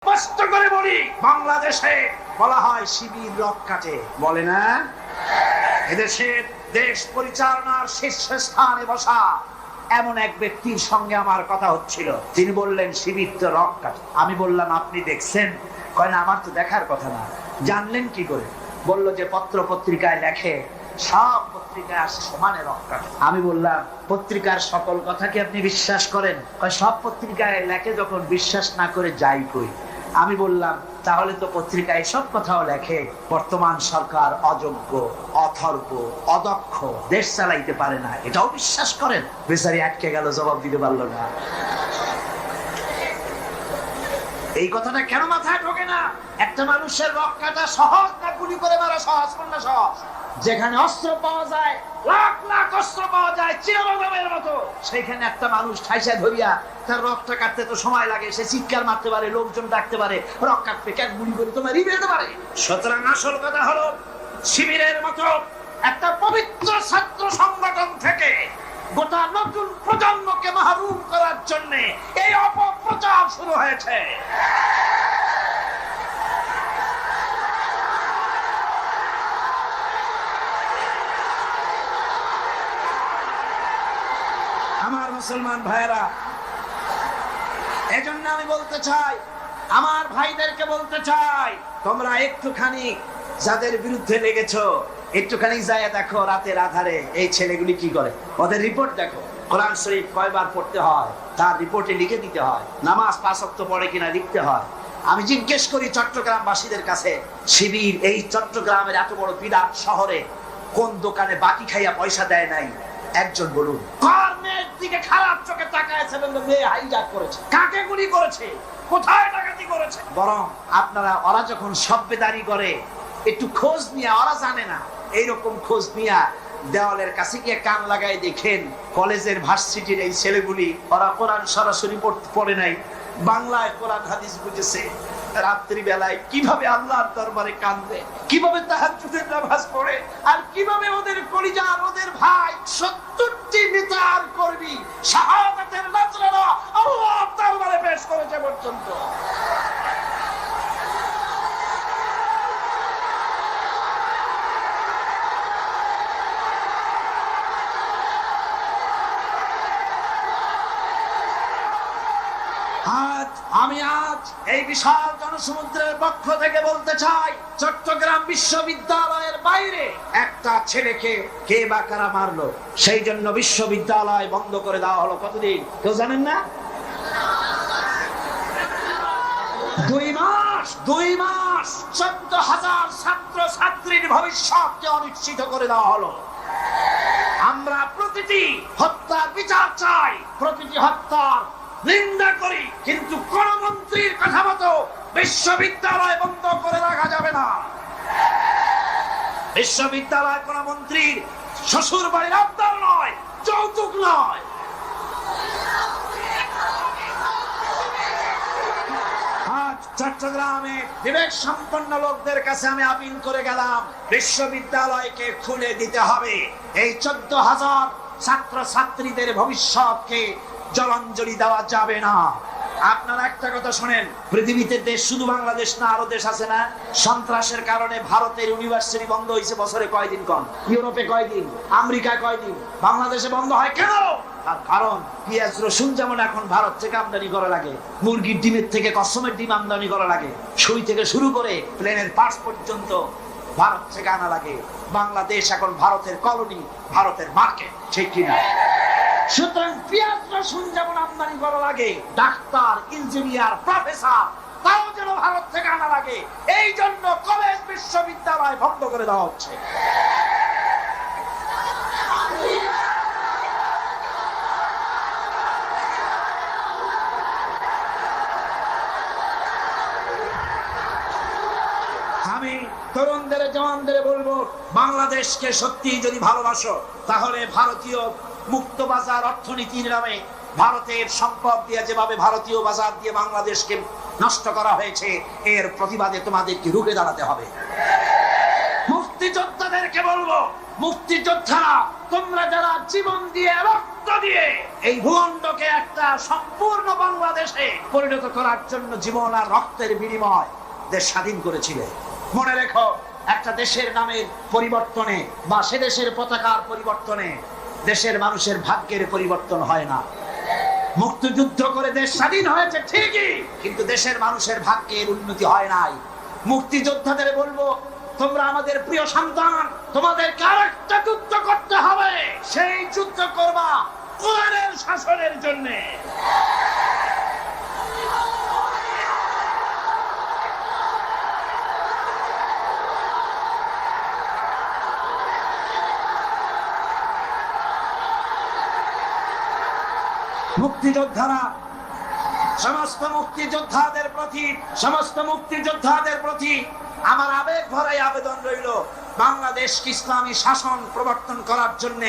স্পষ্ট করে বলি, বাংলাদেশে বলা হয় শিবির রক কাটে, বলে না? এদেশের দেশ পরিচালনার শীর্ষস্থানে বসা এমন এক ব্যক্তির সঙ্গে আমার কথা হচ্ছিল। তিনি বললেন শিবির তো রক কাটে। আমি বললাম আপনি দেখছেন? কয় না, আমার তো দেখার কথা না। জানলেন কি করে? বলল যে পত্র পত্রিকায় লেখে, সব পত্রিকায় আসে সমানে রক কাটে। আমি বললাম পত্রিকার সকল কথা কি আপনি বিশ্বাস করেন? কয় সব পত্রিকায় লেখে, যখন বিশ্বাস না করে যাই কই। আমি বললাম তাহলে তো পত্রিকায় সব কথাও লেখে বর্তমান সরকার অযোগ্য, অথর্ব, অদক্ষ, দেশ চালাইতে পারে না, এটাও বিশ্বাস করেন? বেচারি আটকে গেল, জবাব দিতে পারলো না। এই কথাটা কেন মাথায় ঢোকে না? একটা মানুষের রক কাটা সহজ না গুলি করে মারা সহজ? কোনটা সহজ? যেখানে অস্ত্র পাওয়া যায়, লাখ লাখ অস্ত্র পাওয়া যায় চিরবাদামের মতো, সেখানে একটা মানুষ ঠাইসা ধরিয়া তার রক্তটা কাটতে তো সময় লাগে। সে চিৎকার মারতে পারে, লোকজন ডাকতে পারে, রক কাটতে কেন গুলি করে তোমার রিবে দিতে পারে। সুতরাং আসল কথা হলো, শিবিরের মতো একটা পবিত্র ছাত্র সংগঠন থেকে গোটা নতুন প্রজন্মকে মাহরুম করার জন্য এই অপপ্রচার শুরু হয়েছে। আমার মুসলমান ভাইয়েরা, এজন্য আমি বলতে চাই, আমার ভাইদেরকে বলতে চাই, তোমরা একটুখানি যাদের বিরুদ্ধে লেগেছো, একটুখানি যায় দেখো রাতের আধারে এই ছেলেগুলি কি করে, ওদের রিপোর্ট দেখো। কোরআন শরীফ কয়বার পড়তে হয় তার রিপোর্টে লিখে দিতে হয়, নামাজ 5 ওয়াক্ত পড়ে কিনা লিখতে হয়। আমি জিজ্ঞেস করি চট্টগ্রামবাসীদের কাছে, শিবির এই চট্টগ্রামের এত বড় বিরাট শহরে কোন দোকানে বাকি খাইয়া পয়সা দেয় নাই? একজন বলুন। কার মেয়ের দিকে খারাপ চোখে তাকায়ছে, মেয়ে হাইজ্যাক করেছে, কাকে গুলি করেছে, কোথায় ডাকাতি করেছে? বরং আপনারা, ওরা যখন সভ্যদারি করে একটু খোঁজ নিয়ে, ওরা জানে না, এইরকম খোঁজ নিয়ে দেওয়ালের কাছে গিয়ে কান লাগাই দেখেন, কলেজের ভার্সিটির এই ছেলেগুলি, ওরা কোরআন সরাসরি পড়ে নাই, বাংলায় কোরআন হাদিস বুঝেছে, রাত্রি বেলায় কিভাবে আল্লাহর দরবারে কাঁদবে, কিভাবে তাহাজ্জুদের নামাজ পড়ে, আর কিভাবে ওদের কলিজার, ওদের ভাই 70টি নেতার কর্মী শাহাদাতের নাজরানা আল্লাহর দরবারে পেশ করেছে পর্যন্ত। আমি আজ এই বিশাল জনসমুদ্রের পক্ষ থেকে বলতে চাই, চট্টগ্রাম বিশ্ববিদ্যালয়ের বাইরে একটা ছেলেকে কে বা কারা মারলো, সেই জন্য বিশ্ববিদ্যালয় বন্ধ করে দেওয়া হলো। কতদিন কেউ জানেন না? 2 মাস। 14,000 ছাত্র ছাত্রীর ভবিষ্যৎকে অনিশ্চিত করে দেওয়া হলো। আমরা প্রতিটি হত্যার বিচার চাই, প্রতিটি হত্যার নিন্দা করি, কিন্তু কোন মন্ত্রীর কথা মতো বিশ্ববিদ্যালয় বন্ধ করে রাখা যাবে না। বিশ্ববিদ্যালয় কোন মন্ত্রীর শ্বশুর বাড়ির আবদার নয়, যৌতুক নয়। আজ চট্টগ্রামে বিবেক সম্পন্ন লোকদের কাছে আমি আপিল করে গেলাম, বিশ্ববিদ্যালয়কে খুলে দিতে হবে। এই 14,000 ছাত্র ছাত্রীদের ভবিষ্যৎকে জলাঞ্জলি দেওয়া যাবে না। আপনারা একটা কথা শুনেন, পৃথিবীতে দেশ শুধু বাংলাদেশ না, আরো দেশ আছে না? সন্ত্রাসের কারণে ভারতের ইউনিভার্সিটি বন্ধ হয়েছে বছরে কয়দিন কম, ইউরোপে কয়দিন, আমেরিকা কয়দিন, বাংলাদেশে বন্ধ হয় কেন? তার কারণ পেঁয়াজ রসুন যেমন এখন ভারত থেকে আমদানি করা লাগে, মুরগির ডিমের থেকে কসমের ডিম আমদানি করা লাগে, সুই থেকে শুরু করে প্লেনের পার্টস পর্যন্ত ভারত থেকে আনা লাগে। বাংলাদেশ এখন ভারতের কলোনি, ভারতের মার্কেট, ঠিক কিনা? সুতরাং পেঁয়াজ রসুন যেমন আমদানি করা লাগে, ডাক্তার, ইঞ্জিনিয়ার, প্রফেসর তাও যেন ভারত থেকে আনা লাগে। এই জন্য কলেজ বিশ্ববিদ্যালয় বন্ধ করে দেওয়া হচ্ছে। আমি তরুণদের, জওয়ানদের বলবো, বাংলাদেশকে সত্যি যদি ভালোবাসো, তাহলে ভারতীয় মুক্ত বাজার অর্থনীতির নামে ভারতের সম্পদ দিয়ে যেভাবে ভারতীয় বাজার দিয়ে বাংলাদেশকে নষ্ট করা হয়েছে, এর প্রতিবাদে তোমাদেরকে রুখে দাঁড়াতে হবে। মুক্তিযোদ্ধাদেরকে বলবো, মুক্তিযোদ্ধারা তোমরা যারা জীবন দিয়ে রক্ত দিয়ে এই ভূখণ্ডকে একটা সম্পূর্ণ বাংলাদেশে পরিণত করার জন্য জীবন আর রক্তের বিনিময় দেশ স্বাধীন করেছিলেন। মনে রেখো, একটা দেশের নামের পরিবর্তনে বা সে দেশের পতাকার পরিবর্তনে দেশের মানুষের ভাগ্যের পরিবর্তন হয় না। মুক্তিযুদ্ধ করে দেশ স্বাধীন হয়েছে ঠিকই, কিন্তু দেশের মানুষের ভাগ্যের উন্নতি হয় নাই। মুক্তিযোদ্ধাদের বলবো, তোমরা আমাদের প্রিয় সন্তান, তোমাদেরকে আরেকটা যুদ্ধ করতে হবে। সেই যুদ্ধ করবা কোরআনের শাসনের জন্য। মুক্তিযোদ্ধারা সমস্ত মুক্তিযোদ্ধাদের প্রতি আমার আবেগ ভরাই আবেদন রইল, বাংলাদেশকে ইসলামী শাসন প্রবর্তন করার জন্য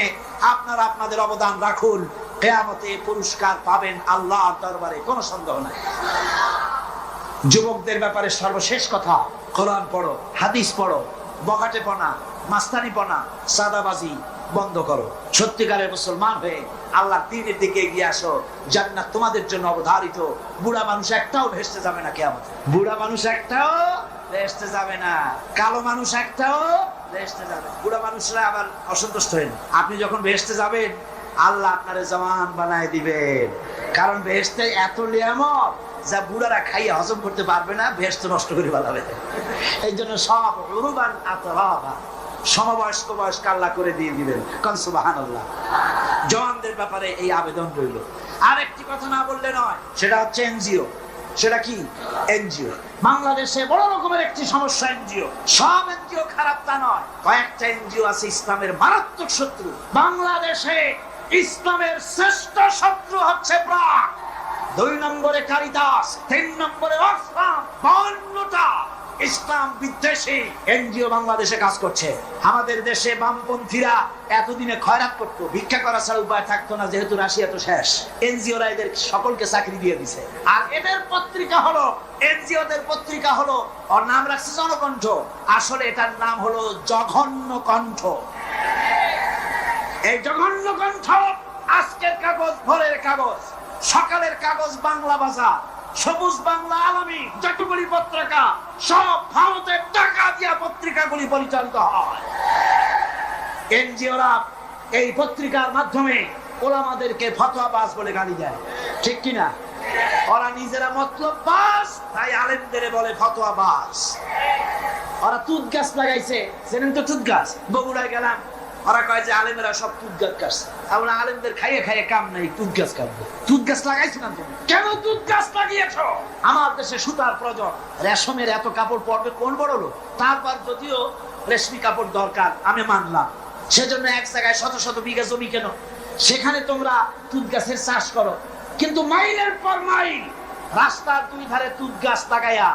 আপনারা আপনাদের অবদান রাখুন। কিয়ামতে পুরস্কার পাবেন আল্লাহর দরবারে, কোনো সন্দেহ নাই। যুবকদের ব্যাপারে সর্বশেষ কথা, কোরআন পড়ো, হাদিস পড়ো, বখাটেপনা, মাস্তানিপনা, সাদাবাজি বন্ধ করো। সত্যিকারের মুসলমান হয়ে আল্লাহর দ্বীনের দিকে এগিয়ে আসো। জান্নাত তোমাদের জন্য অবধারিত। বুড়া মানুষ একটাও ভেস্তে যাবে না কিয়ামতে। বুড়া মানুষ একটাও ভেস্তে যাবে না, কালো মানুষ একটাও ভেস্তে যাবে। বুড়া মানুষরা আবার অসন্তুষ্ট হন। আপনি যখন ভেস্তে যাবেন, আল্লাহ আপনারে জওয়ান বানায় দিবেন। কারণ ভেস্তে এত নিয়ামত যা বুড়ারা খাইয়ে হজম করতে পারবে না, ভেস্তে নষ্ট করে ফেলাবে। এই জন্য সব উরুবান আতরাবা, সমবয়স্ক বয়স্ক আল্লাহ করে দিয়ে দিবেন। কারণ সুবহানাল্লাহ। জওয়ানদের ব্যাপারে এই আবেদন রইল। আরেকটি কথা না বললে নয়, সেটা হচ্ছে এনজিও। সেটা কি? এনজিও। বাংলাদেশে বড় রকমের একটি সমস্যা এনজিও। সব এনজিও খারাপ তা নয়, কয়েকটা এনজিও আছে ইসলামের মারাত্মক শত্রু। বাংলাদেশে ইসলামের শ্রেষ্ঠ শত্রু হচ্ছে প্রাক, 2 নম্বরে কারিতাস, 3 নম্বরে অক্সফাম। 52টা ইসলাম বিদ্বেষী এনজিও বাংলাদেশে কাজ করছে। আমাদের দেশে বামপন্থীরা এতদিনে খয়রাত করতো, ভিক্ষা করা ছাড়া উপায় থাকতো না, যেহেতু রাশিয়া তো শেষ। এনজিওরা এদের সকলকে চাকরি দিয়ে দিছে। আর এদের পত্রিকা হলো, এনজিওদের পত্রিকা হলো, ওর নাম রাখছে জনকণ্ঠ, আসলে এটার নাম হলো জঘন্য কণ্ঠ। এই জঘন্য কণ্ঠ আজকের কাগজ, ভোরের কাগজ, সকালের কাগজ, বাংলা বাজার, সবুজ বাংলা, আলামী, যতগুলি পত্রিকা, সব ভারতের টাকা দিয়া পত্রিকাগুলি পরিচালিত হয়। এনজিওরা এই পত্রিকার মাধ্যমে ওলামাদেরকে ফতোয়াবাজ বলে গালি দেয়, ঠিক কিনা? ওরা নিজেরা মতলববাজ, তাই আলেমদের বলে ফতোয়াবাজ। ওরা তুত গাছ লাগাইছে, জানেন তো তুত গাছ? বগুড়ায় গেলাম, ওরা কয় যে আলেমেরা সব তুত গাছ কাটছে। আমরা আলেমদের খাইয়ে খাইয়ে কাম নাই, তুত গাছ কাটবো। তুত গাছ লাগাইছো না তুমি? কেন তুত গাছ লাগিয়েছো? আমার দেশে সুতার প্রয়োজন, রেশমের এত কাপড় পরবে কোন বড় লোক? তারপর যদিও রেশমি কাপড় দরকার, আমি মানলাম, সেজন্য এক জায়গায় শত শত বিঘা জমি কেন, সেখানে তোমরা তুত গাছের চাষ করো। কিন্তু মাইলের পর মাইল রাস্তার 2 ধারে তুত গাছ লাগাইয়া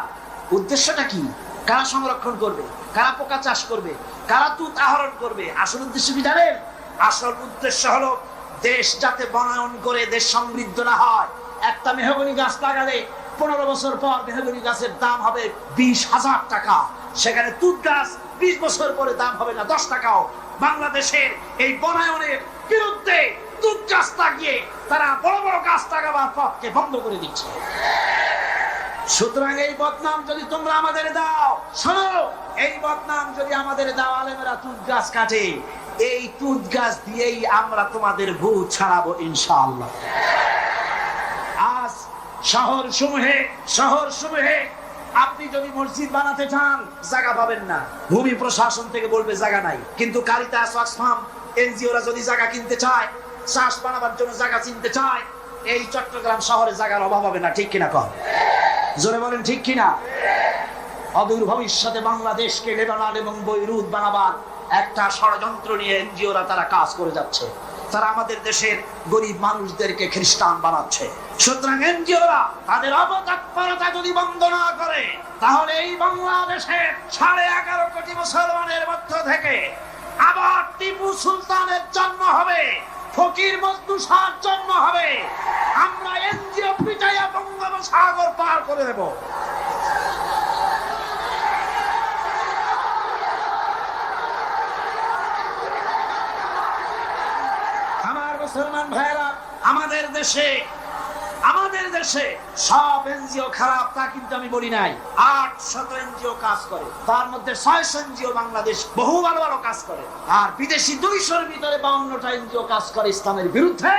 উদ্দেশ্যটা কি? কারা সংরক্ষণ করবে? কারা পোকা চাষ করবে? কারা তুত আহরণ করবে? আসল উদ্দেশ্য কি জানেন? আসল উদ্দেশ্য হলো দেশ যাতে বনায়ন করে দেশ সমৃদ্ধ না হয়। একটা মেহগনি গাছ লাগালে 15 বছর পর মেহগনি গাছের দাম হবে 20,000 টাকা, সেখানে তুত গাছ 20 বছর পরে দাম হবে না 10 টাকাও। বাংলাদেশের এই বনায়নের বিরুদ্ধে তুত গাছ লাগিয়ে তারা বড় বড় গাছ লাগাবার পথকে বন্ধ করে দিচ্ছে। সুতরাং এই বদনাম যদি তোমরা আমাদের দাও, শোনো, এই বদনাম যদি আমাদের দাও, আলেমেরা তুত গাছ কাটে, এই তুত গাছ দিয়েই আমরা তোমাদের ভূত ছাড়াবো ইনশাআল্লাহ। আজ শহর সমূহে আপনি যদি মসজিদ বানাতে চান, জায়গা পাবেন না। ভূমি প্রশাসন থেকে বলবে জায়গা নাই। কিন্তু কারিতাস, অক্সফাম, এনজিওরা যদি জায়গা কিনতে চায়, চাষ বানাবার জন্য জায়গা চিনতে চায়, এই চট্টগ্রাম শহরে জায়গার অভাব হবে না, ঠিক কিনা? কম জোরে বলেন, ঠিক কিনা? অদূর ভবিষ্যতে বাংলাদেশকে লেবানন এবং বৈরুত বানাবার একটা ষড়যন্ত্র নিয়ে এনজিওরা তারা কাজ করে যাচ্ছে। তারা আমাদের দেশের গরিব মানুষদেরকে খ্রিস্টান বানাচ্ছে। সুতরাং এনজিওরা তাদের অপতৎপরতা যদি বন্ধ না করে, তাহলে এই বাংলাদেশের 11.5 কোটি মুসলমানের মধ্য থেকে আবার টিপু সুলতানের জন্ম হবে, ফকির মজনু শাহর জন্ম হবে। আমরা এনজিও পিটাইয়া বঙ্গোপসাগর পার করে দেব। মুসলমান ভাইরা, আমাদের দেশে সব এনজিও খারাপ তা কিন্তু আমি বলি নাই। 800 এনজিও কাজ করে, তার মধ্যে 600 এনজিও বাংলাদেশ বহু ভালো ভালো কাজ করে, আর বিদেশি 200-র ভিতরে 52টা এনজিও কাজ করে ইসলামের বিরুদ্ধে।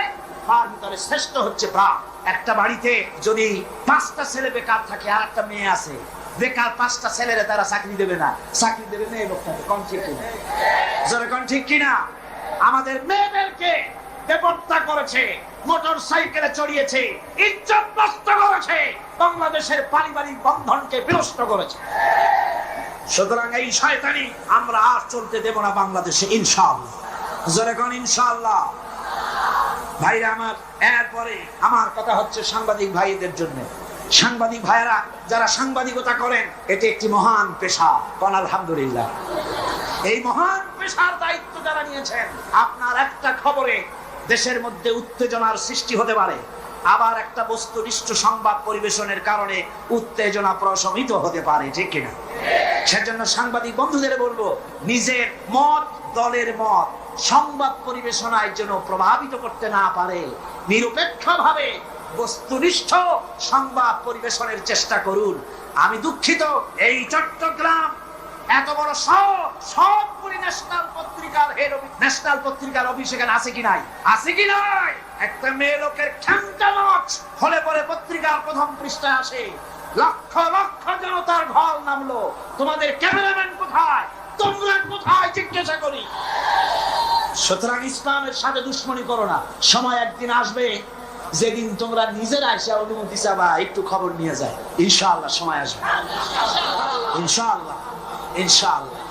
তার ভিতরে শ্রেষ্ঠ হচ্ছে প্রাণ। একটা বাড়িতে যদি 5টা ছেলে বেকার থাকে আর একটা মেয়ে আছে, বেকার 5টা ছেলেরে তারা চাকরি দেবে না, চাকরি দেবে মেয়ে লোকটাকে। কোন ঠিক কিনা? জোরে কোন ঠিক কিনা? আমাদের মেয়েদেরকে বেপরদা করেছে, মোটর সাইকেলে চড়িয়েছে, ইজ্জত নষ্ট করেছে, বাংলাদেশের পারিবারিক বন্ধনকে বিনষ্ট করেছে। সুতরাং এই শয়তানি আমরা আর চলতে দেব না বাংলাদেশে, ইনশাআল্লাহ। জোরে কোন ইনশাআল্লাহ। ভাইরা আমার, এরপরে আমার কথা হচ্ছে সাংবাদিক ভাইদের জন্য। সাংবাদিক ভাইরা যারা সাংবাদিকতা করেন, এটি একটি মহান পেশা। কোন আলহামদুলিল্লাহ। এই মহান পেশার দায়িত্ব যারা নিয়েছেন, আপনার একটা খবরে দেশের মধ্যে উত্তেজনার সৃষ্টি হতে পারে, আবার একটা বস্তুনিষ্ঠ সংবাদ পরিবেশনের কারণে উত্তেজনা প্রশমিত হতে পারে, ঠিক কিনা? সেজন্য সাংবাদিক বন্ধুদের বলবো, নিজের মত, দলের মত সংবাদ পরিবেশনায় যেন প্রভাবিত করতে না পারে, নিরপেক্ষভাবে বস্তুনিষ্ঠ সংবাদ পরিবেশনের চেষ্টা করুন। আমি দুঃখিত, এই চট্টগ্রাম এত বড় সবগুলি ন্যাশনাল পত্রিকার অফিস এখানে আছে কি নাই? আছে কি নাই? একটা মেয়ে লোকের খ্যাংটা নাচ হলে পরে পত্রিকার প্রথম পৃষ্ঠায় আসে, লক্ষ লক্ষ জনতার ঢল নামলো, তোমাদের ক্যামেরাম্যান কোথায়, তোমরা কোথায় জিজ্ঞাসা করি। সুতরাং ইসলামের সাথে দুশ্মনী করো না। সময় একদিন আসবে যেদিন তোমরা নিজেরা এসে অনুমতি চাবা একটু খবর নিয়ে যায়, ইনশাআল্লাহ। সময় আসবে ইনশাআল্লাহ, ইনশাআল্লাহ।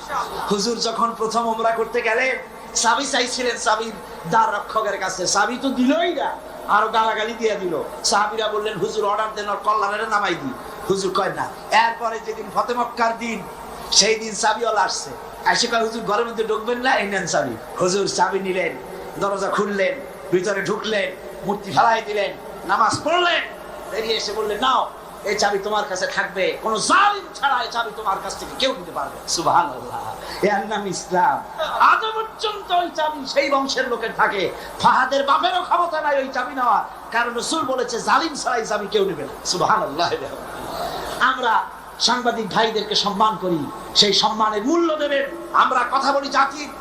হুজুর যখন প্রথম উমরা করতে গেলেন, চাবি চাইছিলেন চাবির দ্বার রক্ষকের কাছে, চাবি তো দিলই না, আরো গালাগালি দিয়ে দিল। সাহাবীরা বললেন, হুজুর অর্ডার দেন, ওর কল্যাণে নামাই দি। হুজুর কয় না। এরপরে যেদিন ফতে মক্কার দিন, সেই দিন চাবিওয়ালা আসছে, এসে কয়, হুজুর ঘরের মধ্যে ঢুকবেন না, এই নেন চাবি। হুজুর চাবি নিলেন, দরজা খুললেন, ভিতরে ঢুকলেন, মূর্তি ফেলাই দিলেন, নামাজ পড়লেন, বেরিয়ে এসে বললেন, নাও এই চাবি তোমার কাছে থাকবে, কোন জালিম ছাড়া এই চাবি তোমার কাছ থেকে কেউ নিতে পারবে। সুবহানাল্লাহ, এর নাম ইসলাম। আজ পর্যন্ত ওই চাবি সেই বংশের লোকের থাকে। ফাহাদের বাপেরও ক্ষমতা নাই ওই চাবি নেওয়া, কারণ রাসূল বলেছে জালিম ছাড়া এই চাবি কেউ নেবে না। সুবহানাল্লাহ। আমরা সাংবাদিক ভাইদেরকে সম্মান করি, সেই সম্মানের মূল্য দেবেন। আমরা কথা বলি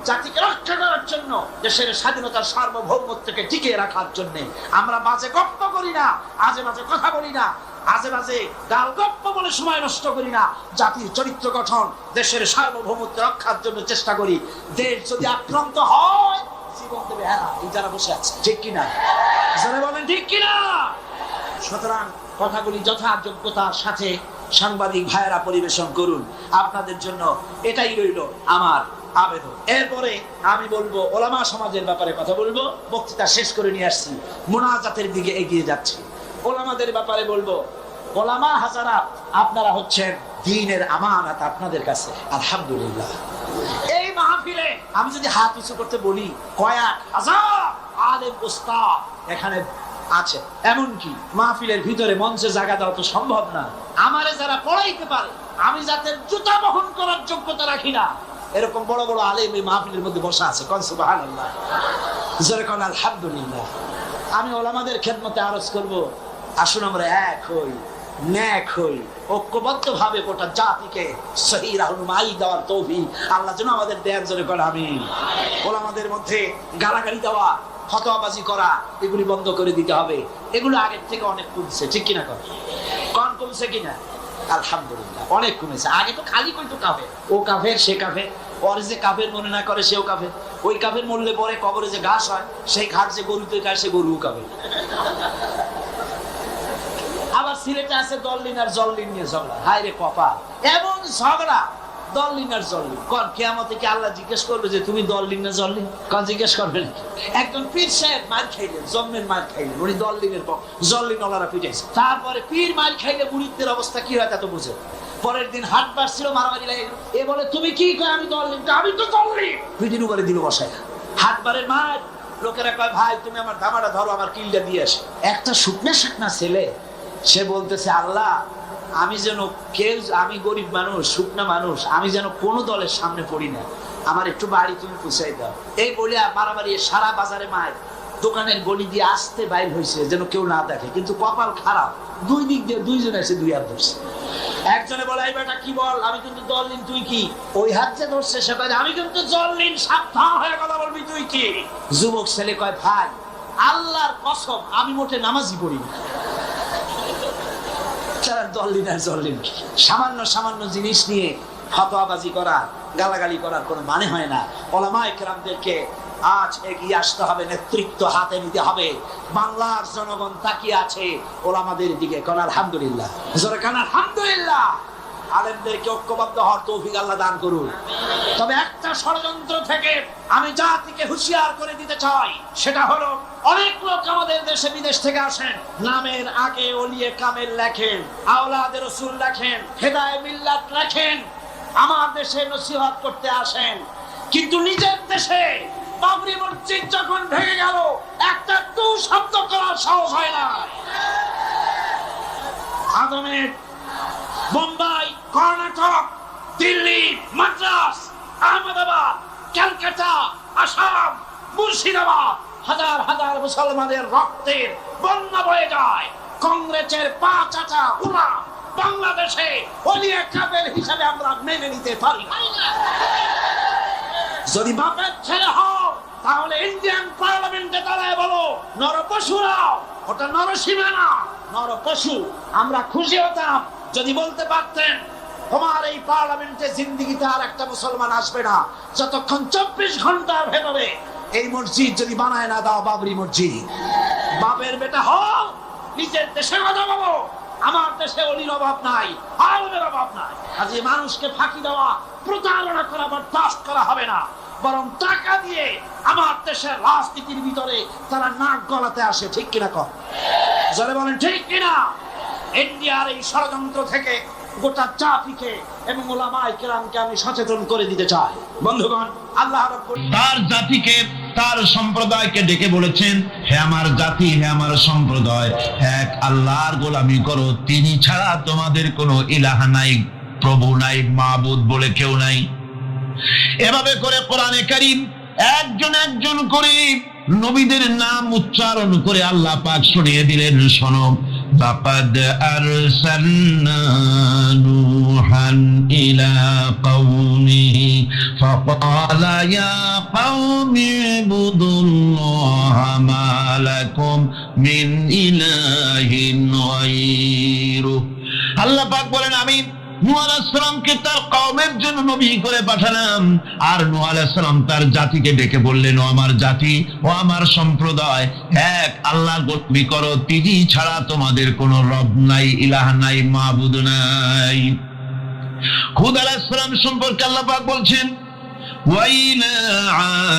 জাতিকে রক্ষা করার জন্য, দেশের স্বাধীনতার সার্বভৌমত্বকে টিকিয়ে রাখার জন্য। আমরা বাজে গপ্প করি না, আজে বাজে কথা বলি না, আজে বাজে গাল গপ্প বলে সময় নষ্ট করি না। জাতির চরিত্র গঠন, দেশের সার্বভৌমত্ব রক্ষার জন্য চেষ্টা করি। দেশ যদি আক্রান্ত হয়, জীবন দেবে হ্যাঁ এই যারা বসে আছে, ঠিক কিনা? যারা বলেন ঠিক কিনা? সুতরাং কথাগুলি যথাযোগ্যতার সাথে সাংবাদিক ভাইয়েরা পরিবেশন করুন। আপনাদের জন্য এটাই রইল আমার আবেদন। এরপরে আমি বলবো, ওলামা সমাজের ব্যাপারে কথা বলবো। বক্তৃতা শেষ করে নিয়ে আসছি, মুনাজাতের দিকে এগিয়ে যাচ্ছি। ওলামাদের ব্যাপারে বলবো, ওলামা হাজারা, আপনারা হচ্ছেন দ্বীনের আমানত আপনাদের কাছে। আলহামদুলিল্লাহ, এই মাহফিলে আমি যদি হাত উঁচু করতে বলি, কয়েক হাজার আলেম উস্তাদ এখানে আছে। এমনকি মাহফিলের ভিতরে মঞ্চে জায়গা দেওয়া তো সম্ভব না। আমারে যারা পড়াইতে পারে, আমি যাদের জুতা বহন করার যোগ্যতা রাখি না, এরকম বড় বড় আলেম এই মাহফিলের মধ্যে বসা আছে। কোন সুবহানাল্লাহ, জোরে কোন আলহামদুলিল্লাহ। আমি ওলামাদের খেদমতে আরজ করব, আসুন আমরা এক হই, ন্যাক হই, ঐক্যবদ্ধ ভাবে গোটা জাতিকে সহি রাহনুমাই দেওয়ার তৌফিক আল্লাহ যেন আমাদের দেন। জোরে কোন আমিন। ওলামাদের মধ্যে গালাগালি দেওয়া, ফতোয়াবাজি করা, এগুলি বন্ধ করে দিতে হবে। এগুলো আগের থেকে অনেক কমছে, ঠিক কিনা? কোন কমছে কিনা? আলহামদুলিল্লাহ, অনেক কমেছে। আগে তো খালি কইতো কাফের, ও কাফের, সে কাফের, ওর যে কাফের মনে না করে সেও কাফের, ওই কাফের মরলে পরে কবরে যে ঘাস হয়, সেই ঘাস যে গরুতে খায় সে গরুও কাফের। আবার সিলেটে আছে দললিন আর জল্লিন নিয়ে ঝগড়া। হায় রে কপাল, এমন ঝগড়া দললিন আর জল্লিন। কোন কিয়ামতে কি আল্লাহ জিজ্ঞেস করবে যে তুমি দললিন না জল্লিন? কোন জিজ্ঞেস করবেন? একজন পীর সাহেব মার খাইলেন, জন্মের মার খাইলেন, উনি দললিনের জল্লিন ওলারা পিটাইছে। তারপরে পীর মার খাইলে মুরিদদের অবস্থা কি হয় তা তো বুঝে। পরের দিন হাট বার ছিল, মারামারি লাগে। এ বলে তুমি কি কয়? আমি দললিন। আমি তো দললিন। পিটির উপরে দিল বসায়। হাট বারের মার লোকেরা কয়, ভাই তুমি আমার ধামাটা ধরো, আমার কিলটা দিয়ে আসে। একটা শুকনা ছেলে, সে বলতেছে, আল্লাহ আমি যেন আমি গরিব মানুষ, শুকনা মানুষ, আমি যেন কোনো দলের সামনে পড়ি না, আমার একটু বাড়ি তুমি পুষাই দাও। এই বলে মারামারি সারা বাজারে মায়ের দোকানের গলি দিয়ে আসতে বাইর হয়েছে যেন কেউ না দেখে, কিন্তু কপাল খারাপ, দুই দিক দিয়ে দুইজন এসে দুই হাত ধরছে। একজনে বলে এই বেটা কি বল, আমি কিন্তু জল্লিন, তুই কি? ওই হাত যে ধরছে সে কয় আমি কিন্তু জল্লিন, সাবধান হয়ে কথা বলবি, তুই কি? যুবক ছেলে কয় ভাই আল্লাহর কসম আমি মোটে নামাজই পড়ি না। সামান্য সামান্য জিনিস নিয়ে ফতোয়াবাজি করা, গালাগালি করার কোনো মানে হয় না। ওলামায়ে কেরামদেরকে আজ এগিয়ে আসতে হবে, নেতৃত্ব হাতে নিতে হবে। বাংলার জনগণ তাকিয়ে আছে ওলামাদের দিকে। কোন আলহামদুলিল্লাহ, জোরে কোন আলহামদুলিল্লাহ। আলেমদেরকে ঐক্যবদ্ধ হওয়ার তৌফিক আল্লাহ দান করুন। তবে একটা ষড়যন্ত্র থেকে আমি জাতিকে হুঁশিয়ার করে দিতে চাই, সেটা হলো অনেক লোক আমাদের দেশে বিদেশ থেকে আসেন, নামের আগে ওলিয়ে কামেল লেখেন, আওলাদে রাসূল লেখেন, হেদায়ে মিল্লাত লেখেন, আমার দেশে নসিহত করতে আসেন, কিন্তু নিজের দেশে বাবরি মসজিদ যখন ভেঙে গেল একটা টু শব্দ করার সাহস হয় না। আদমের মুম্বাই, কর্ণাটক, দিল্লি, মাদ্রাস, আহমেদাবাদ, ক্যালকাটা, আসাম, মুর্শিদাবাদ, হাজার হাজার মুসলমানের রক্তের বন্যা বয়ে যায়। কংগ্রেসের পা চাচা উলা বাংলাদেশে ওলিয়ে কাবের হিসাবে আমরা মেনে নিতে পারি না। যদি বাপের ছেলে হও তাহলে ইন্ডিয়ান পার্লামেন্টে দাঁড়ায় বলো নরপশুরাও, ওটা নরসীমা না, নরপশু। আমরা খুশি হতাম যদি বলতে পারতেন তোমার এই পার্লামেন্টে জিন্দেগিতে আর একটা মুসলমান আসবে না যতক্ষণ 24 ঘন্টার ভেতরে এই মসজিদ যদি বানায় না দাও বাবরি মসজিদ। বাপের বেটা হও, নিজের দেশের কথা বলো। আমার দেশে অলির অভাব নাই, আলেমের অভাব নাই। আজকে মানুষকে ফাঁকি দেওয়া, প্রতারণা করা বরদাস্ত করা হবে না, বরং টাকা দিয়ে আমার দেশের রাজনীতির ভিতরে তারা নাক গলাতে আসে। ঠিক কিনা কর, জোরে বলেন ঠিক কিনা? ইন্ডিয়ার এই ষড়যন্ত্র থেকে গোটা জাতিকে এবং উলামায়ে কেরামকে আমি সচেতন করে দিতে চাই। বন্ধুগণ, আল্লাহ তার জাতিকে, তার সম্প্রদায়কে ডেকে বলেছেন, হে আমার জাতি, হে আমার সম্প্রদায়, এক আল্লাহর গোলামি করো, তিনি ছাড়া তোমাদের কোনো ইলাহ নাই, প্রভু নাই, মাবুদ বলে কেউ নাই। এভাবে করে কোরআনে কারীম একজন একজন করে নবীদের নাম উচ্চারণ করে আল্লাহ পাক শুনিয়ে দিলেন, শোনো, লাকাদ আরসালনা নূহান ইলা কওমিহি ফাকালা ইয়া কওমি ইবুদুল্লাহা মা লাকুম মিন ইলাহিন গায়রু। আল্লাহ পাক বলেন, আমি নূহ আলাইহিস সালামকে তার কওমের জন্য নবী করে পাঠালাম, আর নূহ আলাইহিস সালাম তার জাতিকে ডেকে বললেন, ও আমার জাতি, ও আমার সম্প্রদায়, এক আল্লাহর গোলামি করো, তিনি ছাড়া তোমাদের কোনো রব নাই, ইলাহ নাই, মাবুদ নাই। হুদ আলাইহিস সালাম সম্পর্কে আল্লাহ পাক বলছেন, ওয়াইলা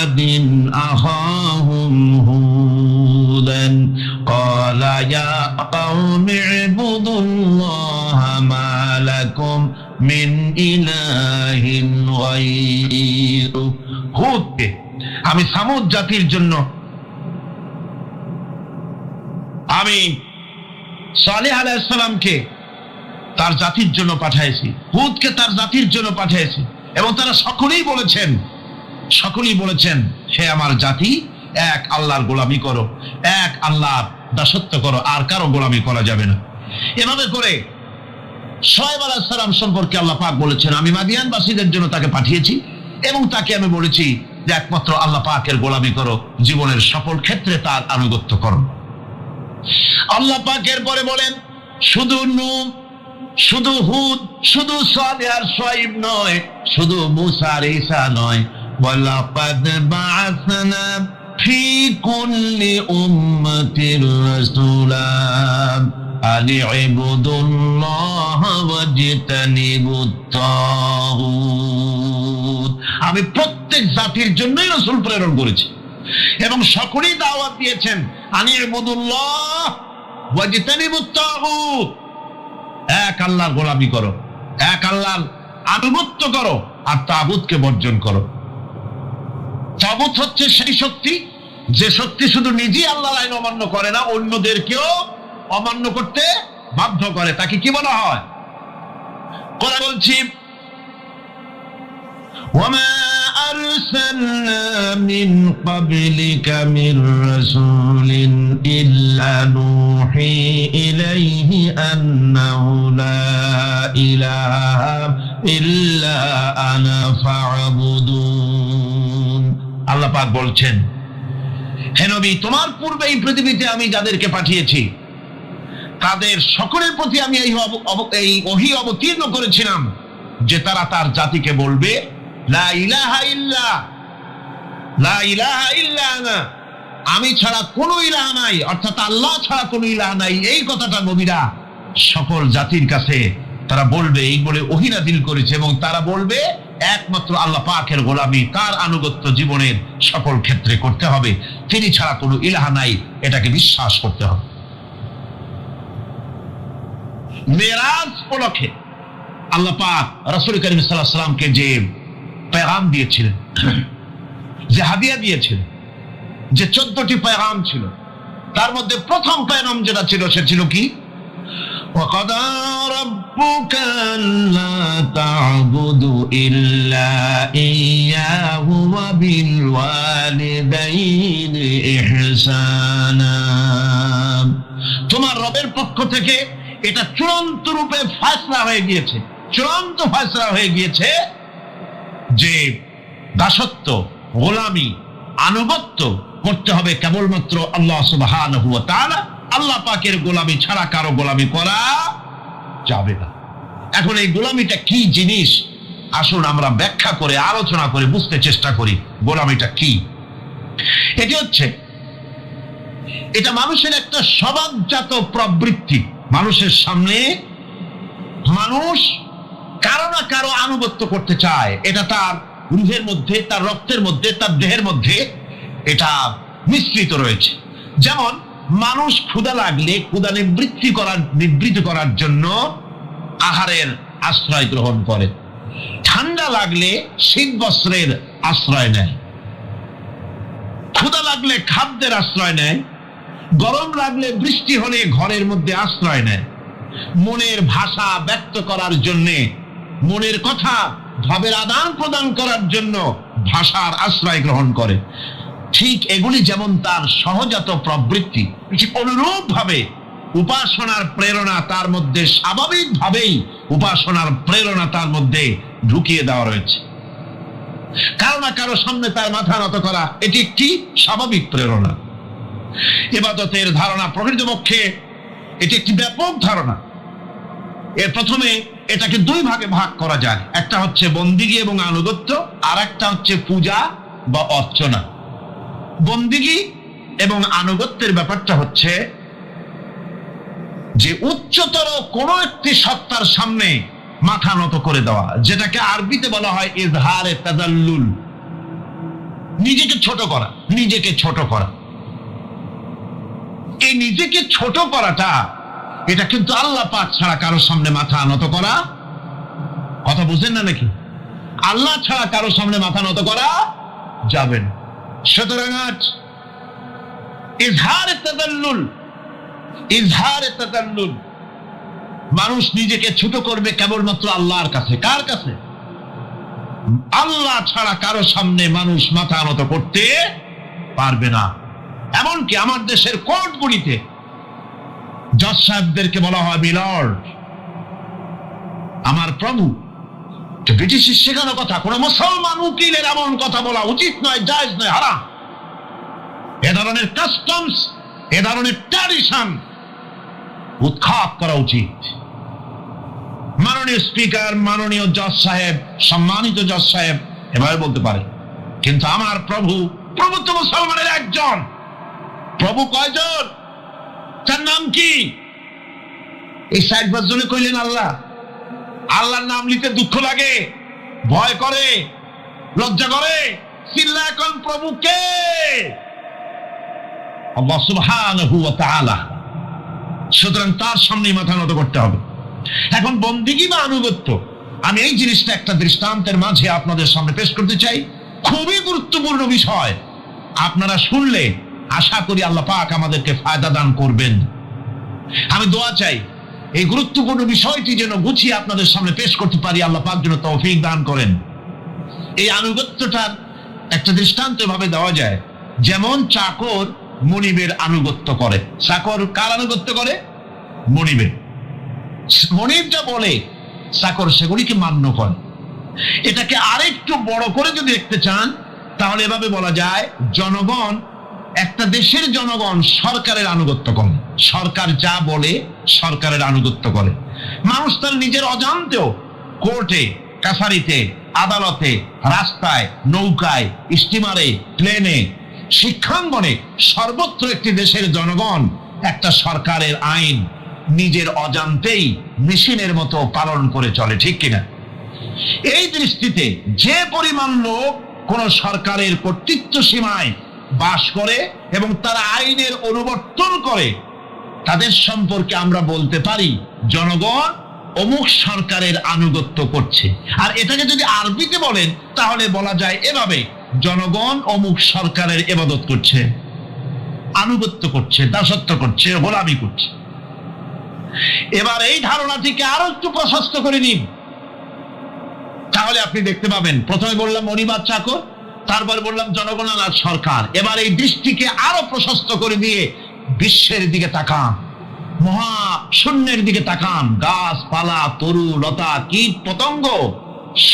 আদিন আখাহুম হুদান ক্বালা ইয়া কওমি ইবুদুল্লাহা মা লাকুম মিন ইলাহিন গায়রু। হুদকে আমি সামুদ জাতির জন্য, আমি সালেহ আলাইহিস সালামকে তার জাতির জন্য পাঠিয়েছি, হুদকে তার জাতির জন্য পাঠিয়েছি, এবং তারা সকলেই বলেছেন, হে আমার জাতি, এক আল্লাহর গোলামি করো, এক আল্লাহর দাসত্ব করো, আর কারো গোলামি করা যাবে না। এভাবে করে শুআয়ব আলাইহিস সালাম সম্পর্কে আল্লাহ পাক বলেছেন, আমি মাদিয়ানবাসীদের জন্য তাকে পাঠিয়েছি এবং তাকে আমি বলেছি যে একমাত্র আল্লাহ পাকের গোলামি করো, জীবনের সকল ক্ষেত্রে তার আনুগত্য করো। আল্লাহ পাকের পরে বলেন, শুধু নূহ, শুধু হুদ, শুধু সালেহ আর শুআয়ব নয়, শুধু মূসা আর ঈসা নয়, ওয়ালাকাদ বা'আসনা ফি কুল্লি উম্মাতির রাসূলা আন ইবুদুল্লাহ ওয়াজতানিবুত তাগুত। আমি প্রত্যেক জাতির জন্যই রাসূল প্রেরণ করেছি এবং সকলেই দাওয়াত দিয়েছেন, আন ইবুদুল্লাহ ওয়াজতানিবুত তাগুত, এক আল্লাহর গোলামি করো, এক আল্লাহর আনুগত্য করো, আর তাগুতকে বর্জন করো। তাগুত হচ্ছে সেই শক্তি যে শক্তি শুধু নিজেই আল্লাহর আইন অমান্য করে না, অন্যদেরকেও অমান্য করতে বাধ্য করে, তাকে কি বলা হয়? কোরআন বলছি, ওয়ামা আরসালনা মিন ক্বাবলিকা মির রাসূলিন ইল্লা নূহি ইলাইহি আন্নাহু লা ইলাহা ইল্লা আনা ফা'বুদুন। আল্লাহ পাক বলছেন, হে নবী, তোমার পূর্বে এই পৃথিবীতে আমি যাদেরকে পাঠিয়েছি তাদের সকলের প্রতি আমি এই ওহী অবতীর্ণ করেছিলাম যে তারা তার জাতিকে বলবে লা ইলাহা ইল্লা, লা ইলাহা ইল্লা আনা, আমি ছাড়া কোনো ইলাহ নাই, অর্থাৎ আল্লাহ ছাড়া কোনো ইলাহ নাই। এই কথাটা নবীরা সকল জাতির কাছে তারা বলবে, এই বলে ওহী নাযিল করেছে, এবং তারা বলবে একমাত্র আল্লাহ পাকের গোলামি, তার আনুগত্য জীবনের সকল ক্ষেত্রে করতে হবে, তিনি ছাড়া কোনো ইলাহ নাই, এটাকে বিশ্বাস করতে হবে। মেরাজ উপলক্ষে আল্লাহ পাক রাসূল করিম সাল্লাল্লাহু আলাইহি ওয়াসাল্লামকে যে পেগাম দিয়েছিলেন, যে হাদিয়া দিয়েছিলেন, যে 14টি পেগাম ছিল, তার মধ্যে প্রথম পেগাম যেটা ছিল সে ছিল কি? وَقَضَى رَبُّكَ أَلَّا تَعْبُدُوا إِلَّا إِيَّاهُ وَبِالْوَالِدَيْنِ إِحْسَانًا। তোমার রবের পক্ষ থেকে এটা চূড়ান্ত রূপে ফয়সালা হয়ে গিয়েছে, চূড়ান্ত ফয়সালা হয়ে গিয়েছে যে দাসত্ব, গোলামি, আনুগত্য করতে হবে কেবলমাত্র আল্লাহ সুবহানাহু ওয়া তাআলা। আল্লাহ পাকের গোলামি ছাড়া কারো গোলামি করা যাবে না। এখন এই গোলামিটা কি জিনিস, আসুন আমরা ব্যাখ্যা করে আলোচনা করে বুঝতে চেষ্টা করি গোলামিটা কি। এটি হচ্ছে, এটা মানুষের একটা স্বভাবজাত প্রবৃত্তি। মানুষের সামনে মানুষ কারো না কারো আনুগত্য করতে চায়, এটা তার রুহের মধ্যে, তার রক্তের মধ্যে, তার দেহের মধ্যে এটা মিশ্রিত রয়েছে। যেমন মানুষ ক্ষুধা লাগলে ক্ষুধা নিবৃত্তি করার জন্য আহারের আশ্রয় গ্রহণ করে, ঠান্ডা লাগলে শীত বস্ত্রের আশ্রয় নেয়, ক্ষুধা লাগলে খাদ্যের আশ্রয় নেয়, গরম লাগলে বৃষ্টি হলে ঘরের মধ্যে আশ্রয় নেয়, মনের ভাষা ব্যক্ত করার জন্য, মনের কথা ভাবের আদান প্রদান করার জন্য ভাষার আশ্রয় গ্রহণ করে। ঠিক এগুলি যেমন তার সহজাত প্রবৃত্তি, ঠিক অনুরূপ ভাবে উপাসনার প্রেরণা তার মধ্যে স্বাভাবিকভাবেই উপাসনার প্রেরণা তার মধ্যে ঢুকিয়ে দেওয়া রয়েছে। কারো না কারো সামনে তার মাথা নত করা এটি একটি স্বাভাবিক প্রেরণা। ইবাদতের ধারণা প্রকৃতপক্ষে এটি একটি ব্যাপক ধারণা। এর প্রথমে এটাকে দুই ভাগে ভাগ করা যায়, একটা হচ্ছে বন্দিগি এবং আনুগত্য, আর একটা হচ্ছে পূজা বা অর্চনা। বন্দিগি এবং আনুগত্যের ব্যাপারটা হচ্ছে যে উচ্চতর কোন একটি সত্তার সামনে মাথা নত করে দেওয়া, যেটাকে আরবিতে বলা হয় ইজহারে তাজাল্লুল, নিজেকে ছোট করা, নিজেকে ছোট করা। এই নিজেকে ছোট করাটা এটা কিন্তু আল্লাহ পাক ছাড়া কারো সামনে মাথা নত করা, কথা বুঝেন না নাকি? আল্লাহ ছাড়া কারো সামনে মাথা নত করা যাবে না। সুতরাং আজ ইজহারে তাজাল্লুল, মানুষ নিজেকে ছোট করবে কেবলমাত্র আল্লাহর কাছে। কার কাছে? আল্লাহ ছাড়া কারো সামনে মানুষ মাথা নত করতে পারবে না। এমনকি আমার দেশের কোর্টগুলিতে জজ সাহেবদেরকে বলা হয় মিলর্ড, আমার প্রভু। ব্রিটিশের শেখানো কথা, কোন মুসলমান উকিলের এমন কথা বলা উচিত নয়, জায়েজ নয়, হারাম। এ ধরনের কাস্টমস, এ ধরনের ট্র্যাডিশন উৎখাত করা উচিত। মাননীয় স্পিকার, মাননীয় জজ সাহেব, সম্মানিত জজ সাহেব এভাবে বলতে পারে, কিন্তু আমার প্রভু, প্রভু তো মুসলমানের একজন। প্রভু কয়জন? তার নাম কি? এই 60 জনে কইলেন আল্লাহ। আল্লাহর নাম নিতে দুঃখ লাগে, ভয় করে, লজ্জা করে, চিল্লায় কোন প্রভু কে? আল্লাহ সুবহানাহু ওয়া তাআলা। সুতরাং তার সামনে মাথা নত করতে হবে। এখন বন্দিগি বা আনুগত্য, আমি এই জিনিসটা একটা দৃষ্টান্তের মাঝে আপনাদের সামনে পেশ করতে চাই। খুবই গুরুত্বপূর্ণ বিষয়, আপনারা শুনলে আশা করি আল্লাহ পাক আমাদেরকে ফায়দা দান করবেন। আমি দোয়া চাই এই গুরুত্বপূর্ণ বিষয়টি যেন গুছিয়ে আপনাদের সামনে পেশ করতে পারি, আল্লাহ পাক যেন তৌফিক দান করেন। এই আনুগত্যটার একটা দৃষ্টান্ত ভাবে দেওয়া যায়, যেমন চাকর মনিবের আনুগত্য করে। চাকর কার আনুগত্য করে? মনিবের। মনিব যা বলে চাকর সেগুলিকে মান্য করে। এটাকে আরেকটু বড় করে যদি দেখতে চান তাহলে এভাবে বলা যায়, জনগণ, একটা দেশের জনগণ সরকারের আনুগত্য করে। সরকার যা বলে সরকারের আনুগত্য করে। মানুষ তার নিজের অজান্তেও কোর্টে, কাছারিতে, আদালতে, রাস্তায়, নৌকায়, স্টিমারে, প্লেনে, শিক্ষাঙ্গনে, সর্বত্র একটি দেশের জনগণ একটা সরকারের আইন নিজের অজান্তেই মেশিনের মতো পালন করে চলে, ঠিক কিনা? এই দৃষ্টিতে যে পরিমাণ লোক কোন সরকারের কর্তৃত্ব সীমায় বাস করে এবং তারা আইনের অনুবর্তন করে, তাদের সম্পর্কে আমরা বলতে পারি জনগণ অমুক সরকারের আনুগত্য করছে। আর এটাকে যদি আরবিতে বলেন তাহলে বলা যায় এভাবে, জনগণ অমুক সরকারের ইবাদত করছে, আনুগত্য করছে, দাসত্ব করছে, গোলামি করছে। এবার এই ধারণাটিকে আরো একটু প্রশস্ত করে নিন, তাহলে আপনি দেখতে পাবেন, প্রথমে বললাম মনিবার চাকর, তারপর বললাম জনগণ আর সরকার। এবার এই দৃষ্টিকে আরো প্রশস্ত করে দিয়ে বিশ্বের দিকে তাকান, মহা শূন্যের দিকে তাকান। গাছপালা, তরু লতা, কীট পতঙ্গ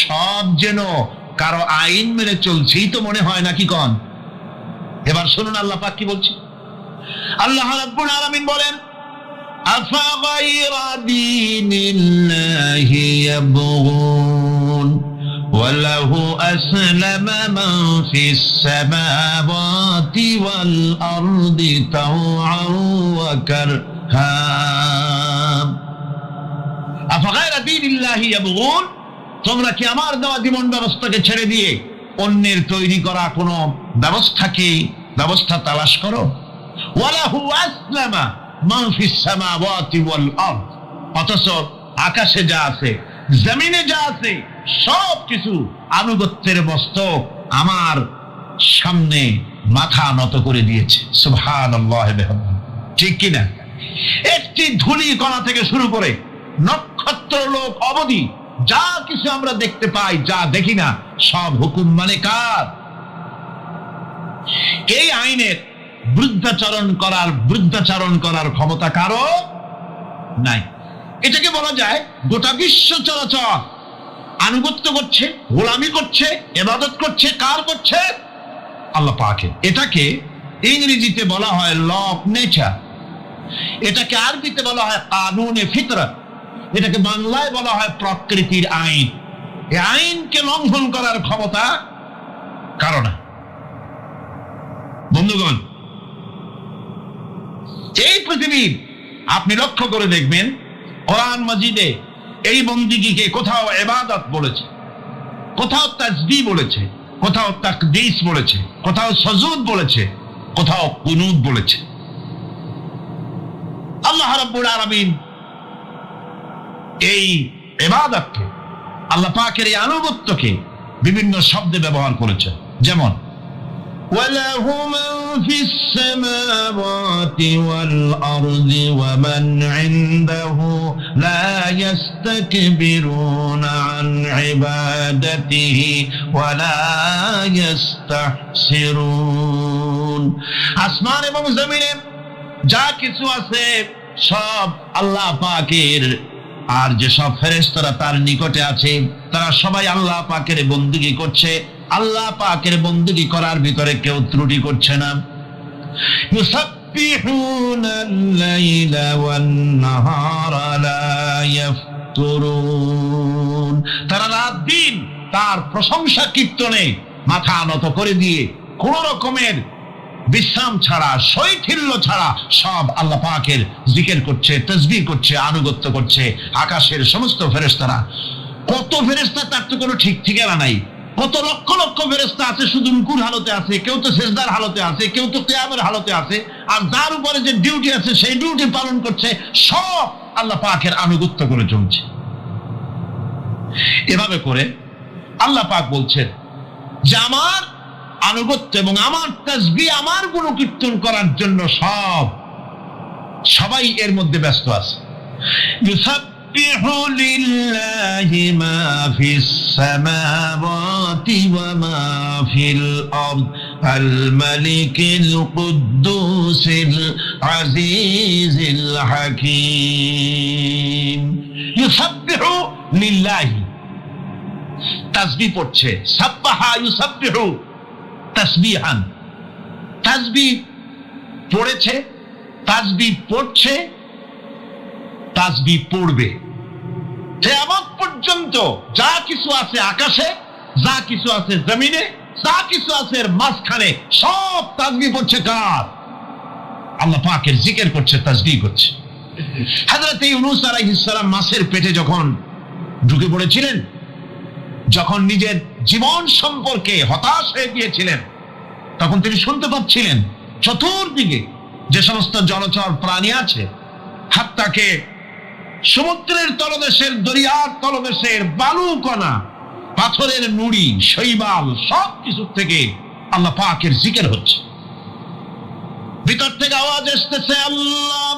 সব যেন কারো আইন মেনে চলছেই তো মনে হয়, নাকি কন? এবার শুনুন আল্লাহ পাক কি বলছে। আল্লাহ রাব্বুল আলামিন বলেন, আফাগায়রা দীনিল্লাহি ইয়াবগুন ওয়ালাহু আসলামা মান ফিস সামাওয়াতি ওয়াল আরদি তাওআন ওয়া কারহা। আফাগায়রা দীনিল্লাহি ইয়াবগুন, তোমরা কি আমার দেওয়া জীবন ব্যবস্থাকে ছেড়ে দিয়ে অন্যের তৈরি করা কোন ব্যবস্থা তালাশ করো? ওয়ালাহু আসলামা মান ফিস সামাওয়াতি ওয়াল আরদ, অথচ আকাশে যা আছে, জমিনে যা আছে, সব কিছু আনুগত্যের মস্তক আমার সামনে মাথা নত করে দিয়েছে। সুবহানাল্লাহ ওয়া বিহামদিহি, ঠিক কিনা? একটি ধূলি কণা থেকে শুরু করে নক্ষত্র লোক অবধি যা কিছু আমরা দেখতে পাই, যা দেখি না, সব হুকুম মানে কার? এই আইনের বৃদ্ধাচারণ করার ক্ষমতা কারো নাই। এটাকে বলা যায় গোটা বিশ্ব চরাচর আনুগত্য করছে, গোলামি করছে, ইবাদত করছে। কার করছে? আল্লাহ পাকের। এটাকে ইংরেজিতে বলা হয় ল অফ নেচার, এটাকে আরবিতে বলা হয় কানুনে ফিতরত, এটাকে বাংলায় বলা হয় প্রকৃতির আইন। এই আইনকে লঙ্ঘন করার ক্ষমতা কারো না। বন্ধুগণ, এই পৃথিবীর আপনি লক্ষ্য করে দেখবেন, কোরআন মাজিদে এই বন্দিগিকে কোথাও ইবাদত বলেছে, কোথাও তাসবিহ বলেছে, কোথাও তাকদীস বলেছে, কোথাও সুজুদ বলেছে, কোথাও কুনুত বলেছে। আল্লাহ রাব্বুল আলামিন এই ইবাদতকে, আল্লাহ পাকের এই আনুগত্যকে বিভিন্ন শব্দে ব্যবহার করেছে, যেমন وَلَهُ مَنْ فِي السَّمَاوَاتِ وَالْأَرْضِ وَمَنْ عِنْدَهُ لَا يَسْتَكْبِرُونَ عَنْ عِبَادَتِهِ وَلَا يَسْتَحْسِرُونَ। আসমান এবং জমিনে যা কিছু আছে সব আল্লাহ পাকের, আর যেসব ফেরেশতারা তার নিকটে আছে তারা সবাই আল্লাহ পাকের বন্দেগী করছে। আল্লাহ পাকের বন্দেগী করার ভিতরে কেউ ত্রুটি করছে না। ইউসাব্বিহুনাল লাইলা ওয়ান নাহারা লা ইয়াফতুরুন, তারা রাত দিন তার প্রশংসা কীর্তনে মাথা নত করে দিয়ে কোন রকমের বিশ্রাম ছাড়া, শৈথিল্য ছাড়া সব আল্লাহ পাকের জিকির করছে, তাসবিহ করছে, আনুগত্য করছে। আকাশের সমস্ত ফেরেশতারা, কত ফেরেশতা তার তো কোনো ঠিক ঠিকানা নাই। কত লক্ষ লক্ষ ফেরেশতা আছে শুধু রুকুর হালতে আছে, কেউ তো সিজদার হালতে আছে, কেউ তো কিয়ামের হালতে আছে, আর যার উপরে যে ডিউটি আছে সেই ডিউটি পালন করছে। সব আল্লাহ পাকের আনুগত্য করে চলছে। এভাবে করে আল্লাহ পাক বলছেন যে আমার আনুগত্য এবং আমার তাসবিহ, আমার গুণকীর্তন করার জন্য সবাই এর মধ্যে ব্যস্ত আছে। ইউসাব্বিহু লিল্লাহি মা ফিস সামাওয়াতি السماوات وما في الأرض الملك القدوس العزيز الحكيم يسبح لله তাসবিহ পড়ছে সাব্বাহা ইউসাব্বিহু তাসবিহান তাসবিহ পড়েছে তাসবিহ পড়ছে তাসবিহ পড়বে কিয়ামত পর্যন্ত যা কিছু আছে আকাশে যা কিছু আছে জমিনে যা কিছু আছে এর মাঝখানে সব তাসবিহ পড়ছে কার আল্লাহ পাকের জিকির করছে তাসবিহ করছে হযরত ইউনূস আলাইহিস সালাম মাছের পেটে যখন ঢুকে পড়েছিলেন যখন নিজের জীবন সম্পর্কে হতাশ হয়ে গিয়েছিলেন তখন তিনি শুনতে পাচ্ছিলেন চতুর্দিকে যে সমস্ত জলচর প্রাণী আছে হাত্তাকে সমুদ্রের তলদেশের দরিয়ার তলদেশের বালুকণা পাথরের নুড়ি শৈবাল সবকিছু থেকে আল্লাহ পাকের জিকির হচ্ছে ভিতর থেকে আওয়াজ আসতেছে আল্লাহ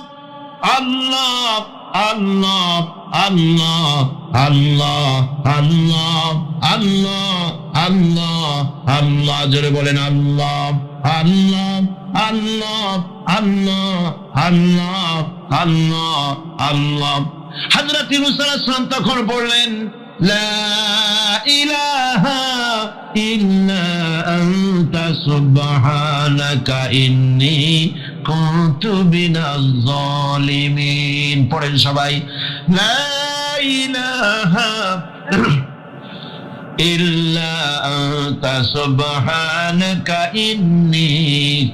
আল্লাহ আল্লাহ আল্লাহ আল্লাহ আল্লাহ আল্লাহ আল্লাহ আল্লাহ জোরে বলেন আল্লাহ আল্লাহ আল্লাহ আল্লাহ আল্লাহ আল্লাহ আল্লাহ হযরত ইউনূস আলাইহিস সালাম তখন বললেন লা ইলাহা ইল্লা আনতা সুবহানাকা ইন্নী কুনতু মিনাজ জালিমিন পড়েন সবাই লা ইলাহা ইল্লা আনতা সুবহানাকা ইন্নী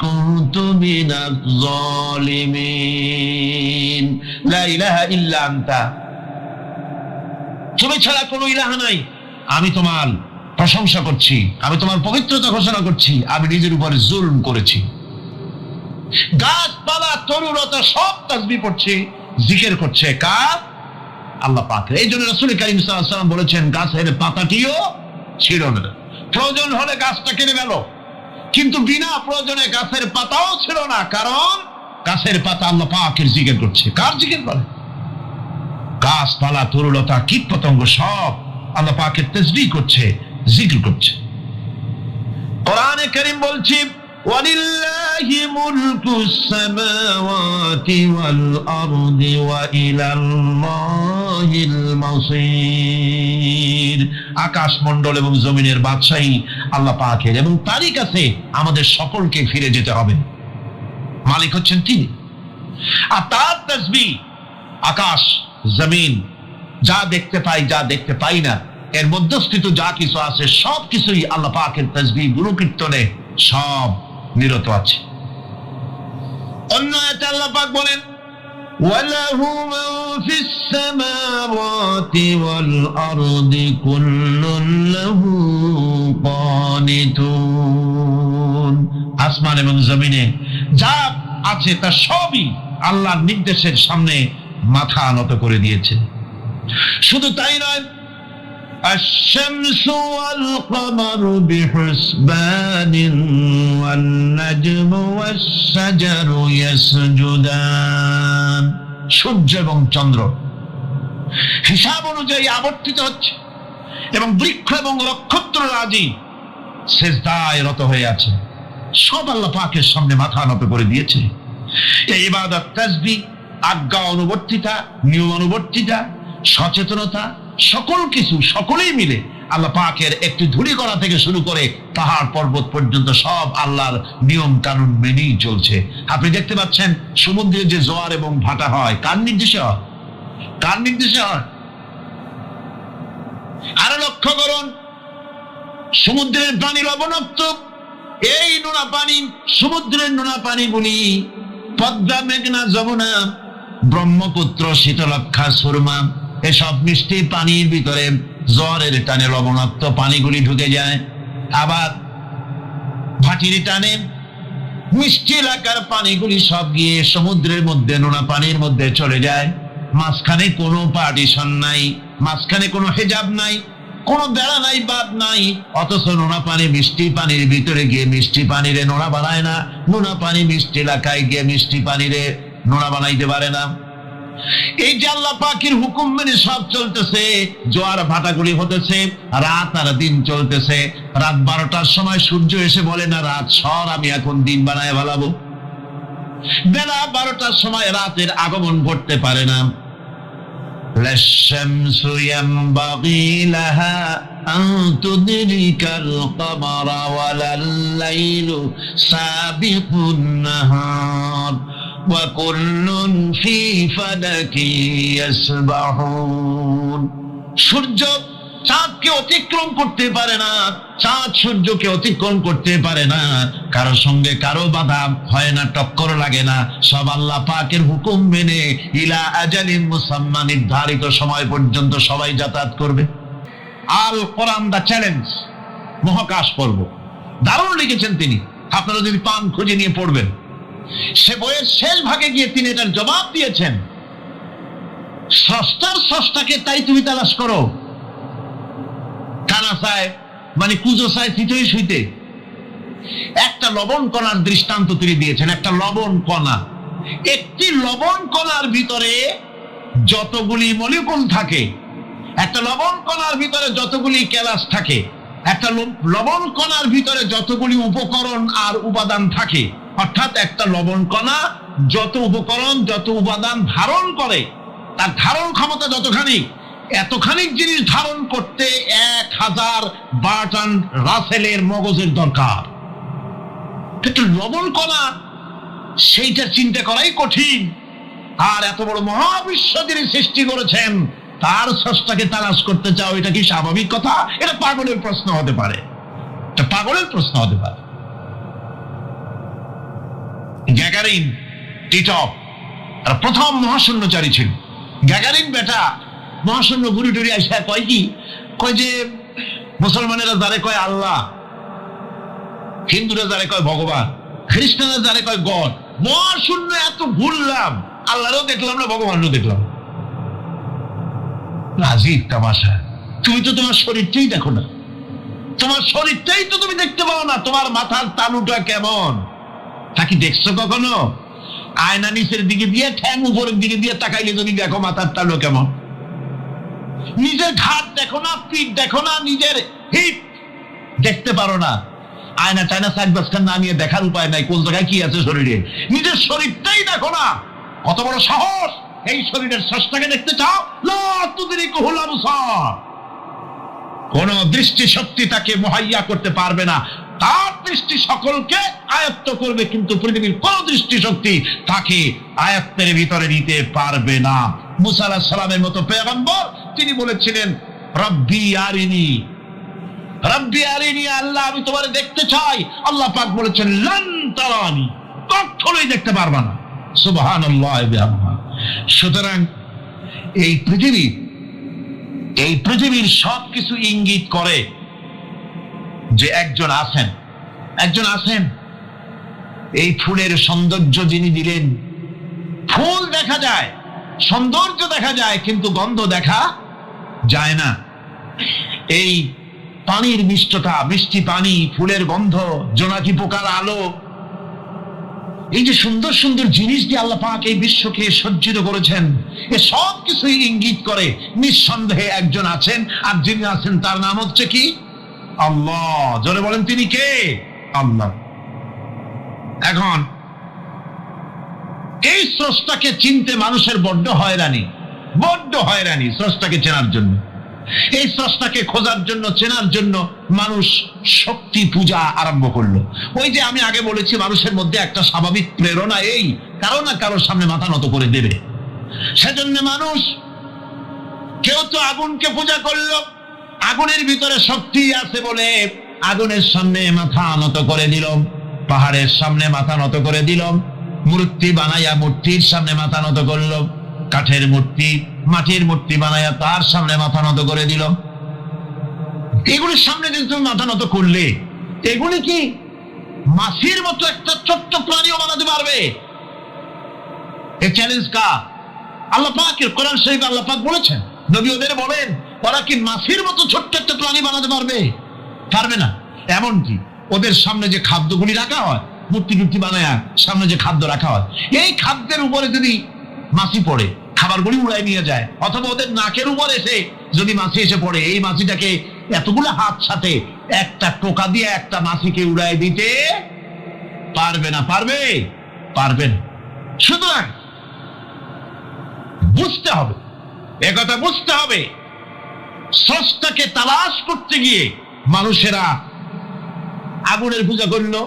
কুনতু মিনাজ জালিমিন লা ইলাহা ইল্লা আনতা তুমি ছাড়া কোনো ইলাহ নাই আমি তোমার প্রশংসা করছি আমি তোমার পবিত্রতা ঘোষণা করছি আমি নিজের উপরে জুলম করেছি গাছপালা তরুলতা সব তাসবিহ পড়ছে জিকির করছে কার আল্লাহ পাকের এই জন্য রাসূল কারীম সাল্লাল্লাহু আলাইহি ওয়াসাল্লাম বলেছেন গাছের পাতাটিও ছিঁড়ো না প্রয়োজন হলে গাছটা কেটে ফেলো কিন্তু বিনা প্রয়োজনে গাছের পাতাও ছিল না কারণ গাছের পাতা আল্লাহ পাকের জিকির করছে কার জিকির করে গাছপালা তরুলতা কীট পতঙ্গ সব আল্লাহ পাকের তাসবিহ করছে জিকির করছে কোরআনে কারীম বলছে ওয়ালিল্লাহি মুলকুস সামাওয়াতি ওয়াল আরদি ওয়া ইলাল্লাহিল মাসির আকাশ মণ্ডল এবং জমিনের বাদশাহী আল্লাহ পাকের এবং তারই কাছে আমাদের সকলকে ফিরে যেতে হবে মালিক হচ্ছেন তিনি আর তার তাসবিহ আকাশ জমিন যা দেখতে পাই যা দেখতে পাই না এর মধ্যস্থিত যা কিছু আছে সব কিছুই আল্লাহ পাকের তাসবিহ গুণকীর্তনে সব নিরত আছে অন্য আয়াতে আল্লাহ পাক বলেন ওয়ালাহু মা ফিস সামাওয়াতি ওয়াল আরদি কুল্লুন লাহু কানিতুন আসমান এবং জমিনে যা আছে তা সবই আল্লাহর নির্দেশের সামনে মাথা নত করে দিয়েছে শুধু তাই নয় الشمس والقمر بحسبان والنجم والشجر يسجدان সূর্য এবং চন্দ্র হিসাব অনুযায়ী আবর্তিত হচ্ছে এবং বৃক্ষ এবং নক্ষত্র রাজি সিজদায় রত হয়ে আছে সব আল্লাহ পাকের সামনে মাথা নত করে দিয়েছে এই ইবাদত তাসবিহ আজ্ঞা অনুবর্তিতা নিয়ম অনুবর্তিতা সচেতনতা সকল কিছু সকলেই মিলে আল্লাহ পাকের একটি ধূলিকণা থেকে শুরু করে পাহাড় পর্বত পর্যন্ত সব আল্লাহর নিয়ম কানুন মেনেই চলছে আপনি দেখতে পাচ্ছেন সমুদ্রে যে জোয়ার এবং ভাটা হয় কার নির্দেশে হয় কার নির্দেশে হয় আরো লক্ষ্য করুন সমুদ্রের পানি লবণাক্ত এই নোনা পানি সমুদ্রের নোনা পানিগুলি পদ্মা মেঘনা যমুনা ব্রহ্মপুত্র শীতলক্ষা সুরমা এসব মিষ্টি পানির ভিতরে জ্বরের টানে লবণাক্ত পানিগুলি ঢুকে যায় আবার ভাটির টানে মিষ্টি এলাকার পানিগুলি সব গিয়ে সমুদ্রের মধ্যে নোনা পানির মধ্যে চলে যায় মাঝখানে কোনো পার্টিশন নাই মাঝখানে কোনো হেজাব নাই কোনো বেড়া নাই বাদ নাই অথচ নোনা পানি মিষ্টি পানির ভিতরে গিয়ে মিষ্টি পানিরে নোনা বানায় না নোনা পানি মিষ্টি এলাকায় গিয়ে মিষ্টি পানিরে নোনা বানাইতে পারে না এই যে আল্লাহ পাকের হুকুম মেনে সব চলতেছে, জোয়ার ভাটাগুলি হতেছে, রাত আর দিন চলতেছে। রাত 12টার সময় সূর্য এসে বলে না রাত সর, আমি এখন দিন বানায় ভালাবো। বেলা 12টার সময় রাতের আগমন ঘটতে পারে না। লাশ-শামসু ইয়ানবাগী লাহা আন তুদরিকাল কামারা ওয়ালাল লাইলু সাবিকুন নাহার ওয়া কুল্লুন ফি ফালাকি ইয়াসবাহুন। সূর্য চাঁদকে অতিক্রম করতে পারে না, চাঁদ সূর্যকে অতিক্রম করতে পারে না, কারো সঙ্গে কারো বাধা হয় না, টক্কর লাগে না। সব আল্লাহ পাকের হুকুম মেনে ইলা আজালিন মুসাম্মা, নির্ধারিত সময় পর্যন্ত সবাই যাতায়াত করবে। আল কোরআন দা চ্যালেঞ্জ, মহাকাশ পর্ব, দারুণ লিখেছেন তিনি। আপনারা যদি পান খুঁজে নিয়ে পড়বেন, সে বইয়ের শেষ ভাগে গিয়ে তিনি এটার জবাব দিয়েছেন। স্রষ্টার স্রষ্টাকে তাই তুমি তালাশ করো, কানা চায় মানে কুজো চায় চিতই শুইতে। একটা লবণ কণার দৃষ্টান্ত তিনি দিয়েছেন। একটা লবণ কণা, একটি লবণ কণার ভিতরে যতগুলি মলিকুল থাকে, একটা লবণ কণার ভিতরে যতগুলি ক্যালাস থাকে, একটা লবণ কণার ভিতরে যতগুলি উপকরণ আর উপাদান থাকে, অর্থাৎ একটা লবণ কণা যত উপকরণ যত উপাদান ধারণ করে, তার ধারণ ক্ষমতা যতখানি, এতখানি জিনিস ধারণ করতে 1000 বার্টন রাসেলের মগজের দরকার। কিন্তু লবণ কণা সেইটা চিন্তা করাই কঠিন। আর এত বড় মহাবিশ্ব যিনি সৃষ্টি করেছেন তার স্রষ্টাকে তালাশ করতে চাও, এটা কি স্বাভাবিক কথা? এটা পাগলের প্রশ্ন হতে পারে, এটা পাগলের প্রশ্ন হতে পারে। গ্যাগারিন টিটপ আর প্রথম মহাশূন্যচারী ছিল। গ্যাগারিন বেটা মহাশূন্য ঘুরি টুরি আসা কয় কি, কয় যে মুসলমানেরা যারে কয় আল্লাহ, হিন্দুরা যারে কয় ভগবান, খ্রিস্টানরা যারে কয় গড, মহাশূন্য এত ঘুরলাম, আল্লাহরও দেখলাম না, ভগবানও দেখলাম। আজিব তামাশা। তুমি তো তোমার শরীরটাই দেখো না, তোমার শরীরটাই তো তুমি দেখতে পাও না। তোমার মাথার তালুটা কেমন তা কি দেখছো কখনো? আয়না নিচের দিকে দিয়ে ঠ্যাং উপরের দিকে দিয়ে তাকাইলে যদি দেখো মাথার তালু কেমন। নিজের ঘাট দেখো না, পিঠ দেখো না, নিজের হিপ দেখতে পারো না। আয়না টায়না সাইড বাসখান না নিয়ে দেখার উপায় নাই কোন জায়গায় কি আছে শরীরে। নিজের শরীরটাই দেখো না, কত বড় সাহস! এই শরীরের স্রষ্টাকে দেখতে চাও? লা তুদরিকুহুল আবসার। কোন দৃষ্টি শক্তি তাকে মুহাইয়া করতে পারবে না। তার দৃষ্টি সকলকে আয়ত্ত করবে, কিন্তু পৃথিবীর কোন দৃষ্টি শক্তি তাকে আয়ত্তের ভিতরে নিতে পারবে না। মুসা আলাইহিস সালামের মতো পয়গম্বর, তিনি বলেছিলেন রব্বি আরিনি, রব্বি আরিনি, আল্লাহ আমি তোমারে দেখতে চাই। আল্লাহ পাক বলেছেন লান তারানি, কখনোই দেখতে পারবা না। সুবহানাল্লাহ বিহামদিহি। সুতরাং এই পৃথিবীর সবকিছু ইঙ্গিত করে যে একজন আছেন। এই ফুলের সৌন্দর্য যিনি দিলেন, ফুল দেখা যায়, সৌন্দর্য দেখা যায়, কিন্তু গন্ধ দেখা যায় না। এই পানির মিষ্টতা, মিষ্টি পানি, ফুলের গন্ধ, জোনাকি পোকার আলো, এই যে সুন্দর সুন্দর জিনিস দিয়ে আল্লাহ পাক এই বিশ্বকে সজ্জিত করেছেন, এ সব কিছুই ইঙ্গিত করে নিঃসন্দেহে একজন আছেন। আর যিনি আছেন তার নাম হচ্ছে কি? আল্লাহ। জোরে বলেন তিনি কে? আল্লাহ। এখন এই স্রষ্টাকে চিনতে মানুষের বড্ড হয়রানি স্রষ্টাকে চেনার জন্য। এই স্রষ্টাকে খোঁজার জন্য, চেনার জন্য মানুষ শক্তি পূজা আরম্ভ করলো। ওই যে আমি আগে বলেছি, মানুষের মধ্যে একটা স্বাভাবিক প্রেরণা এই কারো না কারোর সামনে মাথা নত করে দেবে। সেজন্য মানুষ, কেউ তো আগুনকে পূজা করলো, আগুনের ভিতরে শক্তি আছে বলে আগুনের সামনে মাথা নত করে দিল, পাহাড়ের সামনে মাথা নত করে দিল, মূর্তি বানাইয়া মূর্তির সামনে মাথা নত করলো, কাঠের মূর্তি, মাটির মূর্তি বানাইয়া তার সামনে মাথা নত করে দিল। এগুলির সামনে যদি তুমি মাথা নত করলে, এগুলি কি মাছির মতো একটা ছোট্ট প্রাণীও বানাতে পারবে? এই চ্যালেঞ্জ কার? আল্লাহ পাকের। কোরআন শরীফে আল্লাহ পাক বলেছেন, নবী ওদের বলেন, ওরা কি মাছির মতো ছোট্ট একটা প্রাণী বানাতে পারবে? পারবে না। এমনকি ওদের সামনে যে খাদ্যগুলি রাখা হয়, মূর্তি বানায়া সামনে যে খাদ্য রাখা হয়, এই খাদ্যের উপরে যদি মাছি পড়ে, খাবারগুলি উড়াই নিয়ে যায়, অথবা ওদের নাকের উপর এসে যদি মাছি এসে পড়ে, এই মাছিটাকে এতগুলো হাত সাথে একটা টোকা দিয়ে একটা মাছিকে উড়াই দিতে পারবে না। পারবে না। সুতরাং বুঝতে হবে, একথা বুঝতে হবে, স্রষ্টাকে তালাশ করতে গিয়ে মানুষেরা আগুনের পূজা করলো,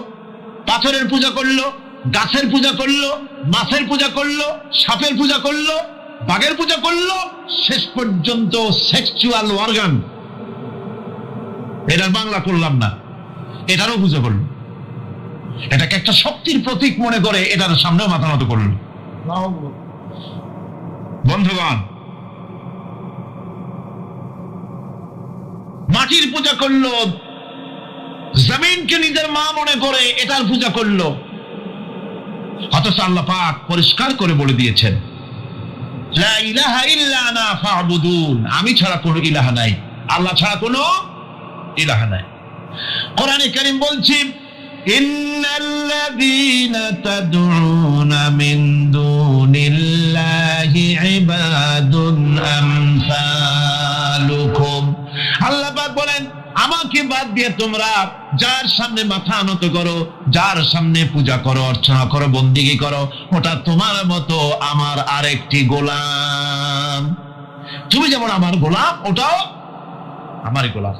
পাথরের পূজা করলো, গাছের পূজা করলো, মাছের পূজা করলো, সাপের পূজা করলো, বাঘের পূজা করলো, শেষ পর্যন্ত সেক্সুয়াল অর্গান, এটার বাংলা করলাম না, এটারও পূজা করলো। এটাকে একটা শক্তির প্রতীক মনে করে এটার সামনেও মাথা নত করলো। বন্ধুগণ, মাটির পূজা করলো, জমিনকে নিজের মা মনে করে এটার পূজা করলো। অথচ আল্লাহ পাক পরিষ্কার করে বলে দিয়েছেন, লা ইলাহা ইল্লা আনা ফা'বুদুন, আমি ছাড়া কোনো ইলাহা নাই, আল্লাহ ছাড়া কোনো ইলাহা নাই। কোরআনে কারীম বলছে, ইন্নাল্লাযীনা তাদউনা মিন দুনিল্লাহি ইবাদুন আমসালুকুম। আল্লাহ পাক বলেন, আমাকে বাদ দিয়ে তোমরা যার সামনে মাথা নত করো, যার সামনে পূজা করো, অর্চনা করো, বন্দিগি করো, ওটা তোমার মতো আমার আরেকটি গোলাম। তুমি যেমন আমার গোলাম, ওটাও আমারই গোলাম।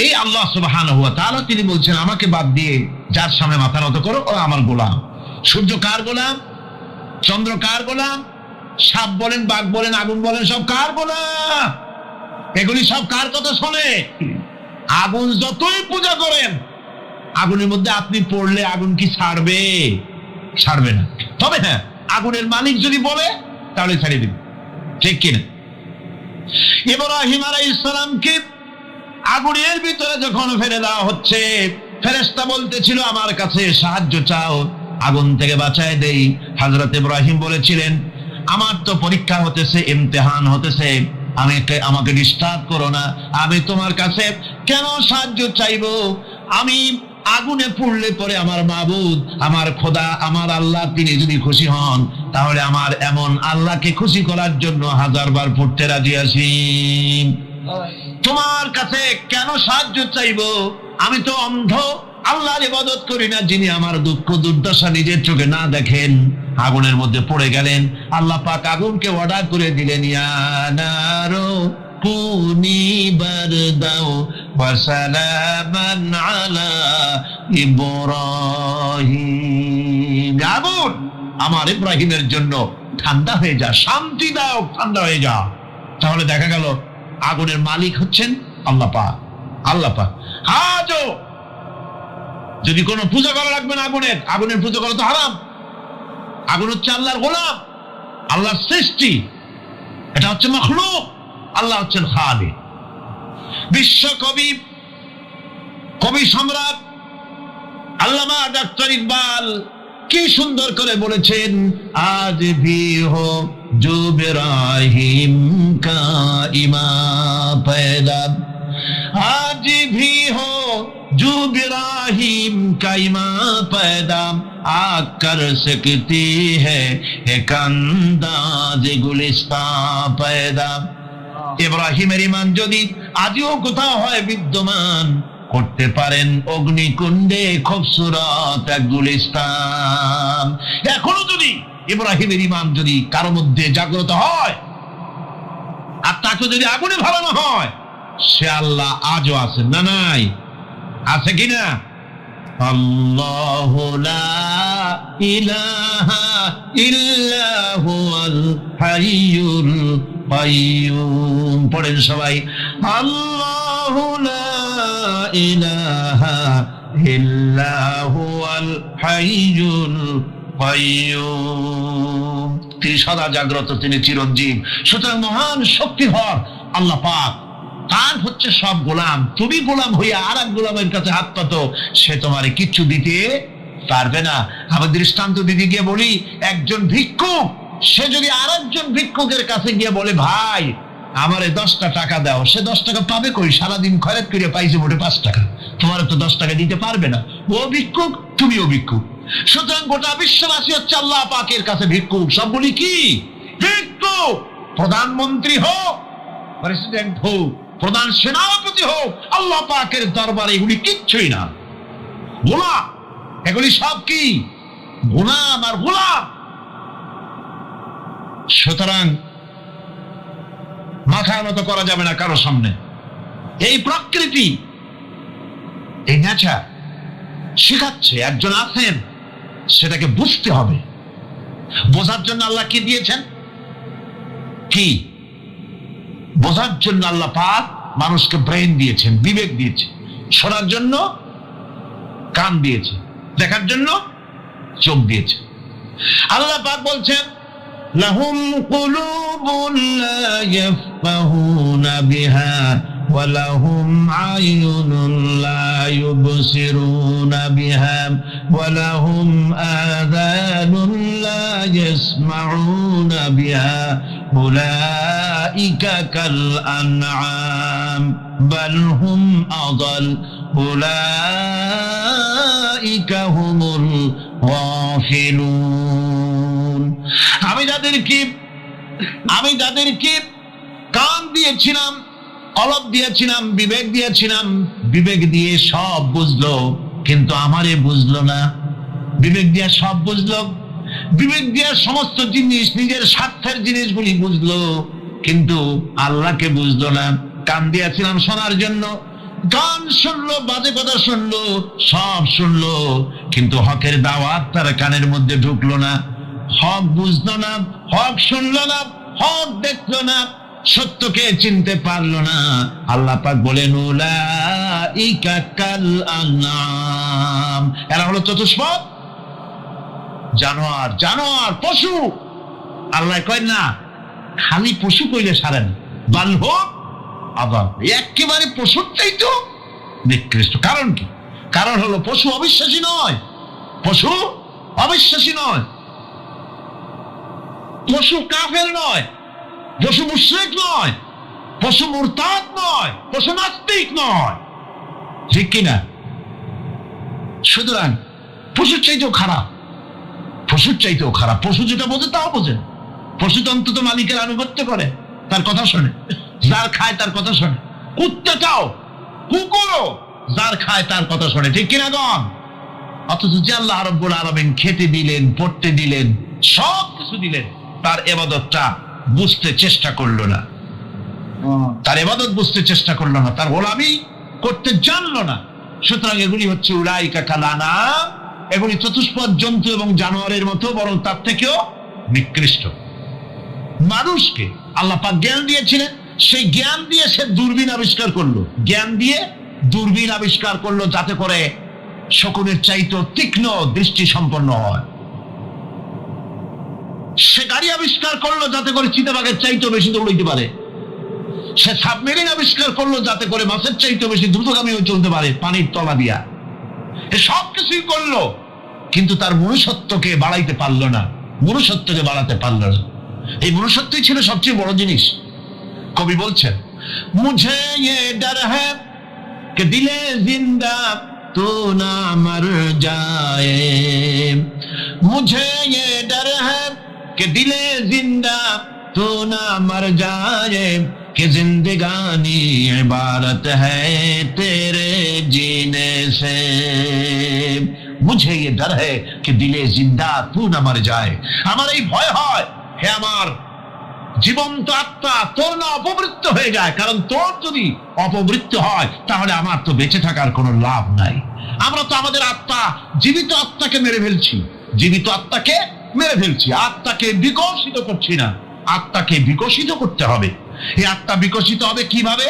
এই আল্লাহ সুবহানাহু ওয়া তাআলা তিনি বলছেন, আমাকে বাদ দিয়ে যার সামনে মাথা নত করো, ও আমার গোলাম। সূর্য কার গোলাম? চন্দ্র কার গোলাম? সাপ বলেন, বাঘ বলেন, আগুন বলেন, সব কার গোলাম? এগুলি সব কার কথা শোনে? আগুন যতই পূজা করেন, আগুনের মধ্যে আপনি পড়লে আগুন কি ছাড়বে না। তবে হ্যাঁ, আগুনের মালিক যদি বলে তাহলে ছাড়িয়ে দিবে, ঠিক কিনা? ইব্রাহিম আলাইহিস সালামকে আগুনের ভিতরে যখন ফেলে দেওয়া হচ্ছে, ফেরেশতা বলতেছিল, আমার কাছে সাহায্য চাও, আগুন থেকে বাঁচায় দেই। হযরত ইব্রাহিম বলেছিলেন, আমার তো পরীক্ষা হতেছে, ইমতিহান হতেছে, আমাকে ডিস্টার্ব করো না, আমি তোমার কাছে কেন সাহায্য চাইবো? আমি আগুনে পুড়লে পরে আমার মাবুদ, আমার খোদা, আমার আল্লাহ, তিনি যদি খুশি হন, তাহলে আমার এমন আল্লাহকে খুশি করার জন্য 1000 বার পড়তে রাজি আছি। তোমার কাছে কেন সাহায্য চাইবো? আমি তো অন্ধ, আল্লাহর ইবাদত করি না, যিনি আমার দুঃখ দুর্দশা নিজের চোখে না দেখেন। আগুনের মধ্যে পড়ে গেলেন। আল্লাহ পাক আগুনকে অর্ডার করে দিলেন, ইয়া নারু কুনি বারদাও ওয়া সালামান আলা ইব্রাহিম। আগুন, আমার ইব্রাহিমের জন্য ঠান্ডা হয়ে যা, শান্তি দাও, ঠান্ডা হয়ে যা। তাহলে দেখা গেল আগুনের মালিক হচ্ছেন আল্লাহ পাক। আজও যদি কোনো পূজা করা লাগবে না আগুনের পূজা করা তো হারাম। আগুন হচ্ছে আল্লাহর গোলাম, আল্লাহর সৃষ্টি, এটা হচ্ছে মাখলুক, আল্লাহ হচ্ছেন খালিক। বিশ্ব কবি সম্রাট আল্লামা ডাক্তার ইকবাল কি সুন্দর করে বলেছেন, আজ ভি হো জো ইব্রাহিম কা ইমা पैदा, आज भी हो जो इब्राहिम का इमाम पैदा, आग कर सकती है एक अंदाज गुलिस्तान पैदा। ইব্রাহিমের ঈমান যদি আজও কোথাও হয় বিদ্যমান, করতে পারেন অগ্নিকুণ্ডে খুবসুরত এক গুলিস্তান। এখনো যদি ইব্রাহিমের ঈমান যদি কারো মধ্যে জাগ্রত হয়, আর তাকে যদি আগুনে ভালানো হয়, সে আল্লাহ আজও আছেন না নাই? আছে কিনা? আল্লাহু লা ইলাহা ইল্লা হুয়াল হাইয়ুল কাইয়ুম। পড়েন সবাই, আল্লাহু লা ইলাহা ইল্লা হুয়াল হাইয়ুল কাইয়ুম। তিনি সদা জাগ্রত, তিনি চিরঞ্জীব। সুতরাং মহান শক্তিধর আল্লাহ পাক, তার হচ্ছে সব গোলাম। তুমি গোলাম হইয়া আর এক গোলামের কাছে হাত পাতো, সে তোমার কিচ্ছু দিতে পারবে না। আমি দৃষ্টান্ত দিদি গিয়ে বলি, একজন ভিক্ষুক, সে যদি আর একজন ভিক্ষুকের কাছে গিয়ে বলে, ভাই আমারে 10টা টাকা দাও, সে 10 টাকা পাবে কই? সারাদিন খরচ করে পাইছে মোটে 5 টাকা, তোমার তো 10 টাকা দিতে পারবে না। ও ভিক্ষুক, তুমিও ভিক্ষুক। সুতরাং গোটা বিশ্ববাসী হচ্ছে আল্লাহ পাকের কাছে ভিক্ষুক। সবগুলি কি? ভিক্ষুক। হোক, প্রধানমন্ত্রী হোক, প্রেসিডেন্ট হোক, প্রধান সেনাপতি হোক, আল্লাহ পাকের দরবারে এগুলি কিচ্ছুই না। গোলাম, এগুলি সব কি? গোলাম আর গোলাম। সুতরাং মাথা নত করা যাবে না কারো সামনে। এই প্রকৃতি, এই নেচার শেখাচ্ছে একজন আছেন, সেটাকে বুঝতে হবে। বোঝার জন্য আল্লাহ কি দিয়েছেন? কি বোঝার জন্য আল্লাহ পাক মানুষকে ব্রেন দিয়েছেন, বিবেক দিয়েছে, শোনার জন্য কান দিয়েছে, দেখার জন্য চোখ দিয়েছে। আল্লাহ পাক বলছেন, লাহুম কুলুবুন লা ইয়াফকাহুনা বিহা ওয়া লাহুম আয়ুনুন লা ইউবসিরুনা বিহা ওয়া লাহুম আযানুন লা ইয়াসমাউনা বিহা উলাইকা কাল আনআম বাল হুম আযাল উলাইকা হুমুল গাফিলুন। আমি যাদেরকে কান দিয়েছিলাম, কলব দিয়েছিলাম, বিবেক দিয়েছিলাম, বিবেক দিয়ে সব বুঝলো, কিন্তু আমারে বুঝলো না। বিবেক দিয়ে সব বুঝলো, বিবেক দিয়ে সমস্ত জিনিস, নিজের স্বার্থের জিনিসগুলি বুঝলো, কিন্তু আল্লাহকে বুঝলো না। কান দিয়েছিলাম শোনার জন্য, গান শুনলো, বাজে কথা শুনলো, সব শুনলো, কিন্তু হকের দাওয়াত তার কানের মধ্যে ঢুকলো না। হক বুঝলো না, হক শুনলো না, হক দেখলো না, সত্যকে চিনতে পারলো না। আল্লাহ পাক বলেন, উলাইকা কাল আনআম, এরা হলো চতুষ্পদ জানোয়ার, জানোয়ার, পশু। আল্লাহ কয় না খালি পশু কইলে সারেন, বাল হোক আবার একেবারে পশুর চাইতো নিকৃষ্ট। কারণ কি? কারণ হলো পশু অবিশ্বাসী নয়, পশু অবিশ্বাসী নয়, পশু কাফের নয়, পশু মুশরিক নয়, পশু মুরতাদ নয়, পশু নাস্তিক নয়, ঠিক কিনা? সুতরাং পশুর চাইতেও খারাপ, পশুর চাইতেও খারাপ। পশু যেটা বোঝে তাও বোঝে। পশু তো অন্তত মালিকের আনুগত্য করে, তার কথা শোনে, যার খায় তার কথা শোনে। কুত্তাটাও, কুকুরও যার খায় তার কথা শোনে, ঠিক কিনা গণ? অথচ যে আল্লাহ রাব্বুল আলামিন খেতে দিলেন, পড়তে দিলেন, সব কিছু দিলেন, তার ইবাদতটা বুঝতে চেষ্টা করলো না, তার ইবাদত বুঝতে চেষ্টা করলো না, তার গোলামি করতে জানলো না। সুতরাং এগুলি হচ্ছে উলাইকা কাল আনআম, এগুলি চতুষ্পদ জন্তু এবং জানোয়ারের মতো, বরং তার থেকেও নিকৃষ্ট। মানুষকে আল্লাহ পাক জ্ঞান দিয়েছিলেন, সেই জ্ঞান দিয়ে সে দূরবীন আবিষ্কার করলো, জ্ঞান দিয়ে দূরবীন আবিষ্কার করলো, যাতে করে শকুনের চাইতে তীক্ষ্ণ দৃষ্টি সম্পন্ন হয়। সে গাড়ি আবিষ্কার করলো যাতে করে চিতাবাঘের চাইতে বেশি দৌড়াইতে পারে। সে সাবমেরিন আবিষ্কার করলো যাতে করে মাছের চাইতে বেশি দ্রুতগামী হয়ে চলতে পারে পানির তলা দিয়া। এ সব কিছুই করলো, কিন্তু তার মনুষ্যত্বকে বাড়াইতে পারলো না, মনুষ্যত্বকে বাড়াতে পারলো না। এই মনুষ্যত্বই ছিল সবচেয়ে বড় জিনিস। কবি বলছেন, মুঝে ये डर है कि दिले जिंदा तू ना मर जाए, मुझे ये डर है कि दिले जिंदा तू ना मर जाए, कि जिंदगानी इबारत है तेरे जीने से, मुझे ये डर है कि दिले जिंदा तू ना मर जाए। আমার এই ভয় হয়, হে আমার জীবন্ত আত্মা, তোর না অপমৃত্যু হয়ে যায়। কারণ তোর যদি অপমৃত্যু হয় তাহলে আমার তো বেঁচে থাকার কোনো লাভ নাই। আমরা তো আমাদের আত্মা, জীবিত আত্মাকে মেরে ফেলছি, জীবিত আত্মাকে মেরে ফেলছি, আত্মাকে বিকশিত করছি না। আত্মাকে বিকশিত করতে হবে। এই আত্মা বিকশিত হবে কিভাবে?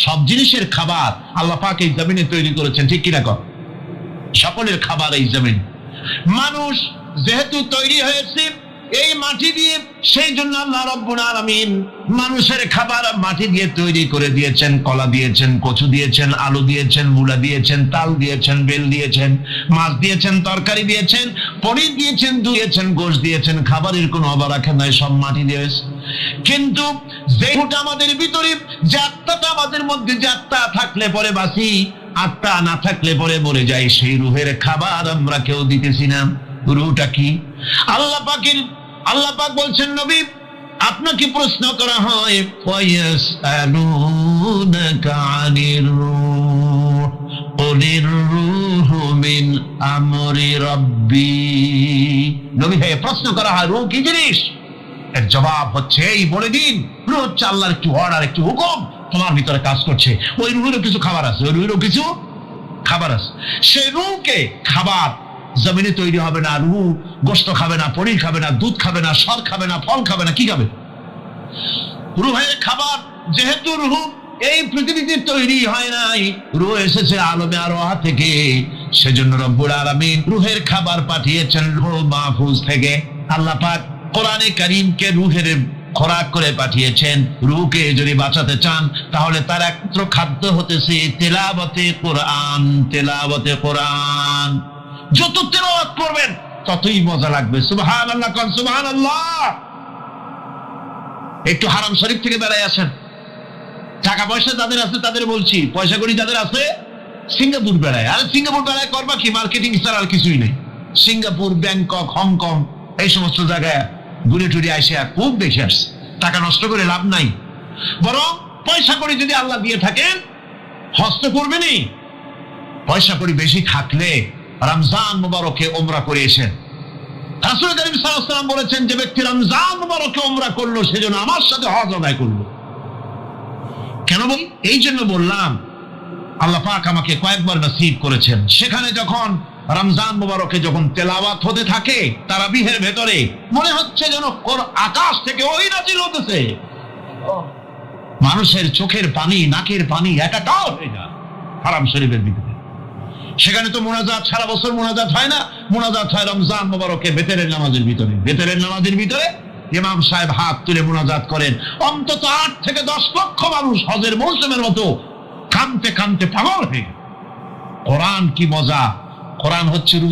সব জিনিসের খাবার আল্লাহ পাক এই জমিনে তৈরি করেছেন, ঠিক কিনা কর? সকলের খাবার এই জমিন। মানুষ যেহেতু তৈরি হয়েছে এই মাটি দিয়ে, সেই জন্য আল্লাহ রাব্বুল আলামিন মানুষের খাবার মাটি দিয়ে তৈরি করে দিয়েছেন। কলা দিয়েছেন, কচু দিয়েছেন, আলু দিয়েছেন, মূলা দিয়েছেন, তাল দিয়েছেন, বেল দিয়েছেন, মাছ দিয়েছেন, তরকারি দিয়েছেন, পনির দিয়েছেন, দুধ দিয়েছেন, গোশত দিয়েছেন। খাবারের কোনো অভাব রাখেন নাই, সব মাটি দিয়েছে। কিন্তু যেটা আমাদের ভিতরে, যে আত্মাটা আমাদের মধ্যে, যে আত্মা থাকলে পরে বাঁচি, আত্মা না থাকলে পরে মরে যায়, সেই রুহের খাবার আমরা কেউ দিতেছি না। রুহটা কি? আল্লাহ পাক বলছেন, নবী আপনাকে প্রশ্ন করা হয় ওয়ায়াসআলুনাকা আনির রূহ কুলির রূহু মিন আমরি রাব্বি। নবী হে, প্রশ্ন করা হয় রূহ কি জিনিস? এর জবাব হচ্ছে এই বলে দিন, রূহ হচ্ছে আল্লাহর একটু অর্ডার, একটু হুকুম তোমার ভিতরে কাজ করছে। ওই রূহেরও কিছু খাবার আছে, ওই রূহেরও কিছু খাবার আছে। সেই রূহকে খাবার জমিনে তৈরি হবে না। রূহ গোশত খাবে না, পনির খাবে না, দুধ খাবে না, সর খাবে না, ফল খাবে না, কি খাবে? রূহের খাবার। যেহেতু রূহ এই পৃথিবীতে তৈরি হয় নাই, রূহ এসেছে আলমে আরওয়াহ থেকে, সেজন্য রব্বুল আলামিন রূহের খাবার পাঠিয়েছেন রূহ মাহফুজ থেকে। আল্লাহ পাক কোরআনে কারীমকে রূহের খোরাক করে পাঠিয়েছেন। রূহকে যদি বাঁচাতে চান তাহলে তার একমাত্র খাদ্য হতেছে তেলাওয়াতে কোরআন। তেলাওয়াতে কোরআন যত তেলাওয়াত করবেন ততই মজা লাগবে। সুবহানাল্লাহ, কোন সুবহানাল্লাহ। একটু হারাম শরীফ থেকে বেড়ায় আসেন। টাকা পয়সা যাদের আছে তাদের বলছি, পয়সা করি যাদের আছে, সিঙ্গাপুর বেড়ায়। আর সিঙ্গাপুর বেড়ায় করবা কি? মার্কেটিং ছাড়া আর কিছুই নেই। সিঙ্গাপুর, ব্যাংকক, হংকং এই সমস্ত জায়গায় ঘুরে টুরে আসে খুব বেশি আসছে। টাকা নষ্ট করে লাভ নাই, বরং পয়সা করে যদি আল্লাহ দিয়ে থাকেন হস্ত করবেনই। পয়সা করে বেশি থাকলে রমজান মুবারকে উমরা করে এসেন। রাসূল করিম সাল্লাল্লাহু আলাইহি ওয়াসাল্লাম বলেছেন, যে ব্যক্তি রমজান মুবারকে উমরা করলো সেজন্য আমার সাথে হজ আদায় করলো। কেন বল? এই জন্য বললাম, আল্লাহ পাক আমাকে কয়েকবার নসিব করেছেন। সেখানে যখন রমজান মুবারকে যখন তেলাওয়াত হতে থাকে তারাবিহের ভেতরে, মনে হচ্ছে যেন আকাশ থেকে ওই নাজিল হতেছে। মানুষের চোখের পানি, নাকের পানি একাকার হয়ে যায় হারাম শরীফের ভিতরে। সেখানে তো মোনাজাত সারা বছর মোনাজাত হয় না, মোনাজাত হয় রমজান মুবারকে বেতেরের নামাজের ভিতরে। বেতেরের নামাজের ভিতরে ইমাম সাহেব হাত তুলে মোনাজাত করেন। অন্তত 8 থেকে 10 লক্ষ মানুষ হজের মৌসুমের মতো কাঁদতে কাঁদতে পাগল হয়ে গেল। কোরআন কি মজা! কোরআন হচ্ছে